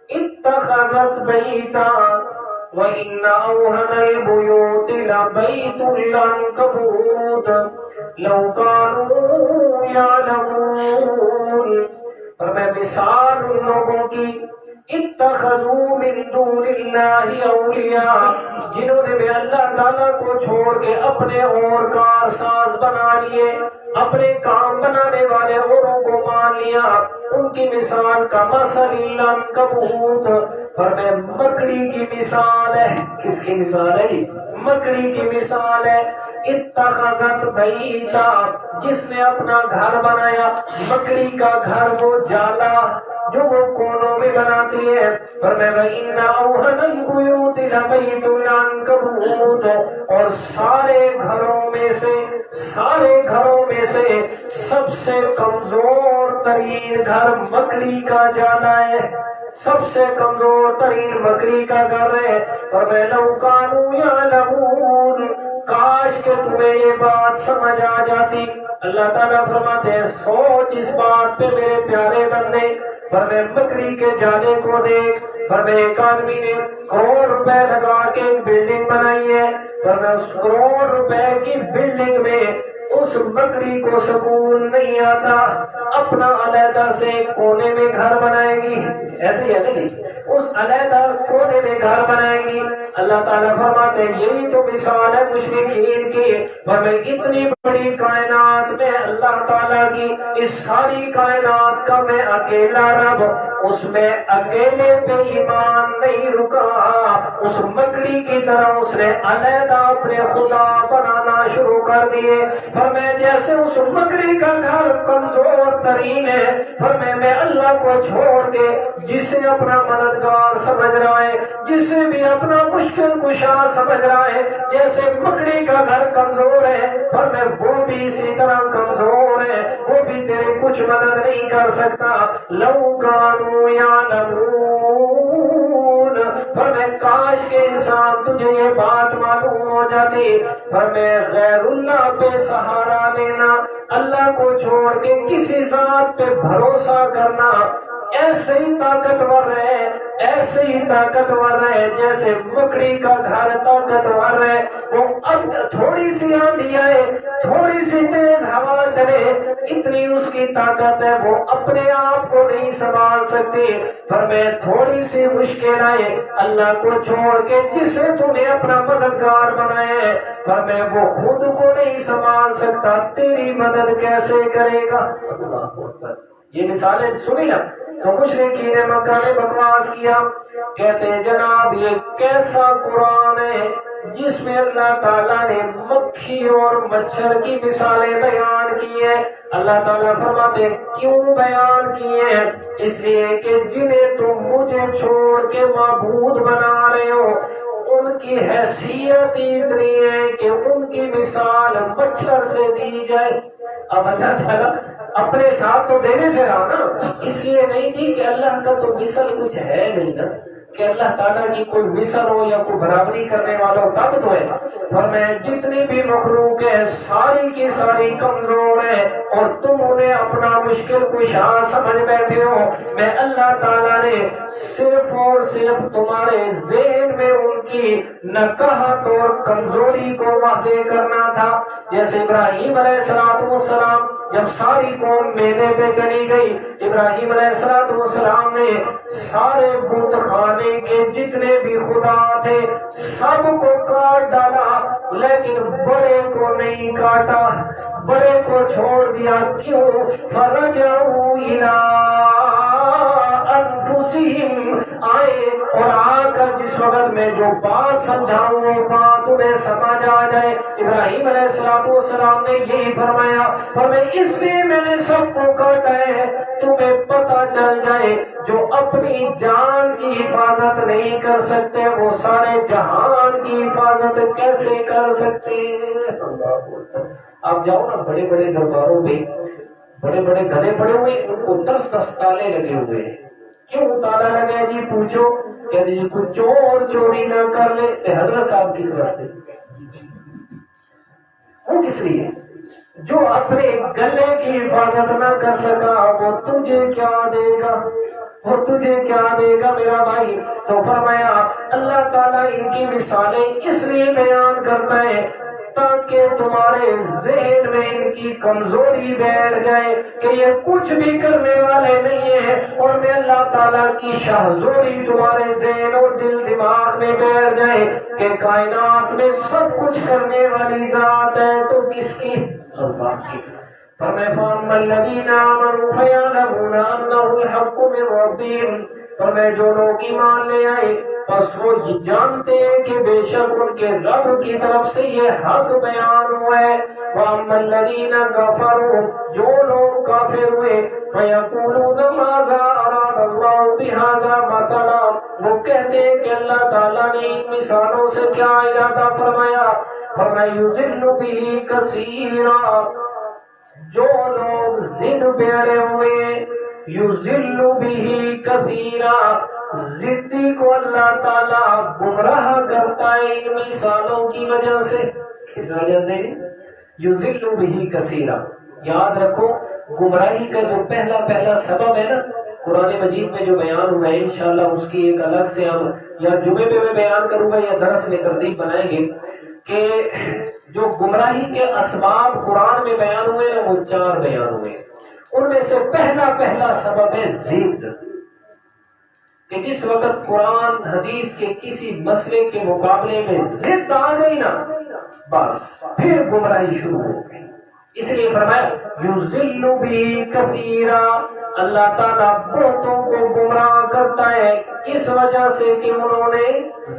اتخذت بیتا وَإِنَّ أَوْهَنَ الْبُيُوتِ لَبَيْتُ الْعَنكَبُوتِ لَوْ كَانُوا يَعْلَمُونَ. اور میں مثال ان لوگوں کی اتخذوا من دون اللہ اولیاء جنہوں نے بھی اللہ تعالیٰ کو چھوڑ کے اپنے اور کار ساز بنا لیے، اپنے کام بنانے والے اوروں کو مان لیا. ان کی مثال کا مثل العنکبوت، فرمایا مکڑی کی مثال ہے. کس کی مثال ہے؟ مکڑی کی مثال ہے. اتخذت بیتا جس نے اپنا گھر بنایا. مکڑی کا گھر وہ جالا جو وہ کونوں میں بناتی ہے. فرمایا ان اوہن البیوت لبیت العنکبوت. اور سارے گھروں میں سے سب سے کمزور ترین گھر مکڑی کا جالا ہے. سب سے کمزور ترین مکڑی کا گھر ہے. فرمایا لو کانوا یعلمون کاش کہ تمہیں یہ بات سمجھ آ جاتی. اللہ تعالیٰ فرماتے ہیں سوچ اس بات پہ میرے پیارے بندے. فرمایا مکڑی کے جالے کو دیکھ. فرمایا ایک آدمی نے کروڑ روپے لگا کے ایک بلڈنگ بنائی ہے. فرمایا اس کروڑ روپے کی بلڈنگ میں اس مکڑی کو سکون نہیں آتا. اپنا علیحدہ سے کونے میں گھر بنائے گی، ایسے ہی ہے نہیں، اس علیحدہ کونے میں گھر بنائے گی. اللہ تعالیٰ فرماتے ہیں یہی تو مثال ہے مشرکین کی، ہمیں اتنی بڑی کائنات میں اللہ تعالیٰ کی اس ساری کائنات کا میں اکیلا رب، اس میں اکیلے پہ ایمان نہیں رکا، اس مکڑی کی طرح اس نے علیحدہ اپنے خدا بنانا شروع کر دیے۔ فرمائے جیسے اس مکڑی کا گھر کمزور ترین ہے، فرمائے میں اللہ کو چھوڑ کے جسے اپنا مددگار سمجھ رہا ہے، جسے بھی اپنا مشکل کشا سمجھ رہا ہے، جیسے مکڑی کا گھر کمزور ہے، فرمائے وہ بھی اسی طرح کمزور ہے، وہ بھی تیری کچھ مدد نہیں کر سکتا۔ لو کانوا یعلمون، فرمائے کاش کے انسان تجھے یہ بات معلوم ہو جاتی، فرمائے غیر اللہ پہ سہارا لینا، اللہ کو چھوڑ کے کسی ذات پہ بھروسہ کرنا ایسے ہی طاقتور ہے، ایسے ہی طاقتور ہے جیسے مکڑی کا گھر طاقتور ہے۔ وہ اب تھوڑی سی آندھی آئے، تھوڑی سی تیز ہوا چلے، اتنی اس کی طاقت ہے، وہ اپنے آپ کو نہیں سنبھال سکتی۔ فرمائے تھوڑی سی مشکل آئے، اللہ کو چھوڑ کے جسے تو نے اپنا مددگار بنایا ہے، فرمائے وہ خود کو نہیں سنبھال سکتا، تیری مدد کیسے کرے گا؟ یہ مثالیں سنی نا تو مشرکین مکہ نے بکواس کیا، کہتے ہیں جناب یہ کیسا قرآن ہے جس میں اللہ تعالیٰ نے مکھی اور مچھر کی مثالیں بیان کی ہیں۔ اللہ تعالیٰ فرماتے ہیں کیوں بیان کی ہیں؟ اس لیے کہ جنہیں تم مجھے چھوڑ کے معبود بنا رہے ہو ان کی حیثیت اتنی ہے کہ ان کی مثال مچھر سے دی جائے۔ اب اللہ تعالیٰ اپنے ساتھ تو دینے سے رہا نا، اس لیے نہیں تھی کہ اللہ کا تو مثل کچھ ہے نہیں نا، کہ اللہ تعالیٰ کی کوئی مثل ہو یا کوئی برابری کرنے والا ہو، تب تو ہے۔ فرمایا جتنی بھی مخلوق ہے ساری کی ساری کمزور ہے اور تم انہیں اپنا مشکل کشا سمجھ بیٹھے ہو، میں اللہ تعالیٰ نے صرف اور صرف تمہارے ذہن میں ان کی نقاہت اور کمزوری کو واضح کرنا تھا۔ جیسے ابراہیم علیہ السلام جب ساری قوم میلے پہ چلی گئی، ابراہیم علیہ السلام نے سارے بت خانے کے جتنے بھی خدا تھے سب کو کاٹ ڈالا، لیکن بڑے کو نہیں کاٹا، بڑے کو چھوڑ دیا۔ کیوں؟ فرجعوا الی انفسہم، آئے اور آ کر جس وقت میں جو بات سمجھاؤں وہ بات انہیں سمجھ آ جائے۔ ابراہیم علیہ السلام نے یہی فرمایا، فرمایا اس لیے میں نے سب کو کاٹا ہے تمہیں پتہ چل جائے جو اپنی جان کی حفاظت نہیں کر سکتے وہ سارے جہان کی حفاظت کیسے کر سکتے ہیں۔ آپ جاؤ نا بڑے بڑے درباروں میں، بڑے بڑے گھڑے پڑے ہوئے، ان کو 10 تالے لگے ہوئے ہیں۔ کیوں تالا لگے جی؟ پوچھو، کہہ دیجیے کچھ چور چوری نہ کر لے۔ حضرت صاحب کس واسطے؟ وہ کس لیے؟ جو اپنے گلے کی حفاظت نہ کر سکا وہ تجھے کیا دے گا، وہ تجھے کیا دے گا میرا بھائی؟ تو فرمایا اللہ تعالیٰ ان کی مثالیں اس لیے بیان کرتا ہے تاکہ تمہارے ذہن میں ان کی کمزوری بیٹھ جائے کہ یہ کچھ بھی کرنے والے نہیں ہیں، اور میں اللہ تعالیٰ کی شاہزوری تمہارے ذہن اور دل دماغ میں بیٹھ جائے کہ کائنات میں سب کچھ کرنے والی ذات ہے تو کس کی؟ اللہ کی۔ فرمایا فَأَمَّا الَّذِينَ آمَنُوا فَيَعْلَمُونَ أَنَّهُ الْحَقُّ مِنْ رَبِّهِمْ، فرمایا جو لوگ ایمان لے آئے بس وہ یہ جانتے ہیں کہ بے شک ان کے رب کی طرف سے یہ حق بیان ہوا ہے۔ وَأَمَّا الَّذِينَ كَفَرُوا، جو لوگ کافر ہوئے، فَيَقُولُونَ مَاذَا أَرَادَ اللَّهُ بِهَذَا مَثَلًا، وہ کہتے ہیں کہ اللہ تعالیٰ نے ان مثالوں سے کیا ارادہ فرمایا؟ فرمایا يُضِلُّ بِهِ كَثِيرًا، جو لوگ ضد بیڑے ہوئے، یُضِلُّ بِهِ كَثِيرًا، ضدی کو اللہ تعالیٰ گمراہ کرتا ہے ان مثالوں کی وجہ سے۔ کس وجہ سے؟ یُضِلُّ بِهِ كَثِيرًا۔ یاد رکھو گمراہی کا جو پہلا سبب ہے نا قرآن مجید میں جو بیان ہوا ہے، انشاءاللہ اس کی ایک الگ سے ہم یا جمعے پہ میں بیان کروں گا یا درس میں ترتیب بنائیں گے کہ جو گمراہی کے اسباب قرآن میں بیان ہوئے نا وہ 4 بیان ہوئے، ان میں سے پہلا سبب ہے ضد۔ کہ جس وقت قرآن حدیث کے کسی مسئلے کے مقابلے میں ضد آ گئی نا، بس پھر گمراہی شروع ہو گئی۔ اس لیے فرمایا یضل بھی کثیرا، اللہ تعالیٰ بہتوں کو گمراہ کرتا ہے اس وجہ سے کہ انہوں نے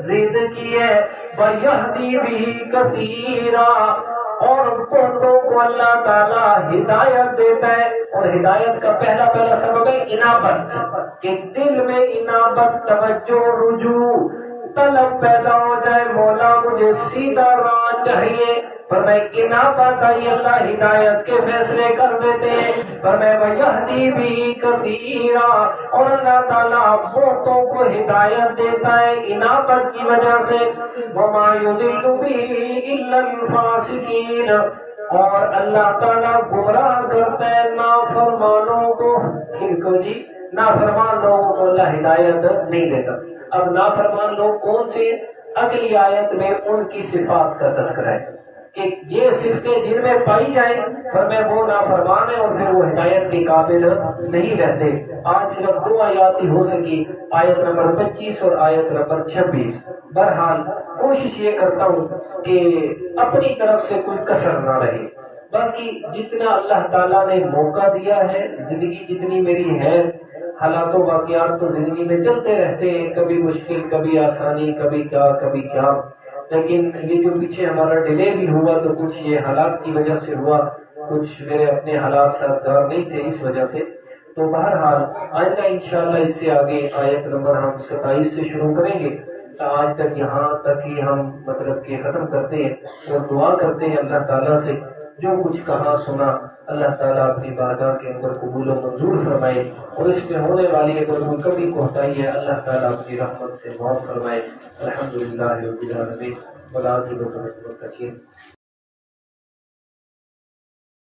ضد کی ہے، وَيَهْدِي بِهِ كَثِيرًا، اور بہتوں کو اللہ تعالیٰ ہدایت دیتا ہے۔ اور ہدایت کا پہلا سبب ہے انابت، کہ دل میں انابت، توجہ، رجوع، طلب پیدا ہو جائے، مولا مجھے سیدھا راہ چاہیے، فرمائے انابت آئی، اللہ ہدایت کے فیصلے کر دیتے ہیں۔ فرمائے وَيَهْدِي بِهِ كَثِيرًا، اور اللہ تعالیٰ بہتوں کو ہدایت دیتا ہے انابت کی وجہ سے۔ وَمَا يُضِلُّ بِهِ إِلَّا الْفَاسِقِينَ، اور اللہ تعالیٰ گمراہ کرتا ہے نافرمانوں کو۔ ان کو جی نافرمان لوگوں کو اللہ ہدایت نہیں دیتا۔ اب نافرمان لوگ کون سے؟ اگلی آیت میں ان کی صفات کا تذکرہ ہے کہ یہ صفتیں جن میں پائی جائیں، فرمایا وہ نافرمان ہیں اور پھر وہ ہدایت کے قابل نہیں رہتے۔ آج صرف 2 آیات ہی ہو سکی، آیت نمبر 25 اور آیت نمبر 26۔ بہرحال کوشش یہ کرتا ہوں کہ اپنی طرف سے کوئی کسر نہ رہے، باقی جتنا اللہ تعالیٰ نے موقع دیا ہے، زندگی جتنی میری ہے، حالات و واقعات تو زندگی میں چلتے رہتے ہیں، کبھی مشکل، کبھی آسانی، کبھی کیا، لیکن یہ جو پیچھے ہمارا ڈیلے بھی ہوا تو کچھ یہ حالات کی وجہ سے ہوا، کچھ میرے اپنے حالات سازگار نہیں تھے اس وجہ سے۔ تو بہرحال آئندہ انشاءاللہ اس سے آگے آیت نمبر ہم 27 سے شروع کریں گے۔ آج تک یہاں تک ہی ہم مطلب کہ ختم کرتے ہیں اور دعا کرتے ہیں اللہ تعالیٰ سے جو کچھ کہا سنا اللہ تعالیٰ اپنی بارگاہ کے اندر قبول و منظور فرمائے، اور اس میں ہونے والی اگر کوئی کمی کوتاہی ہے اللہ تعالیٰ اپنی رحمت سے معاف فرمائے۔ الحمدللہ رب العالمین، والعاقبۃ للمتقین۔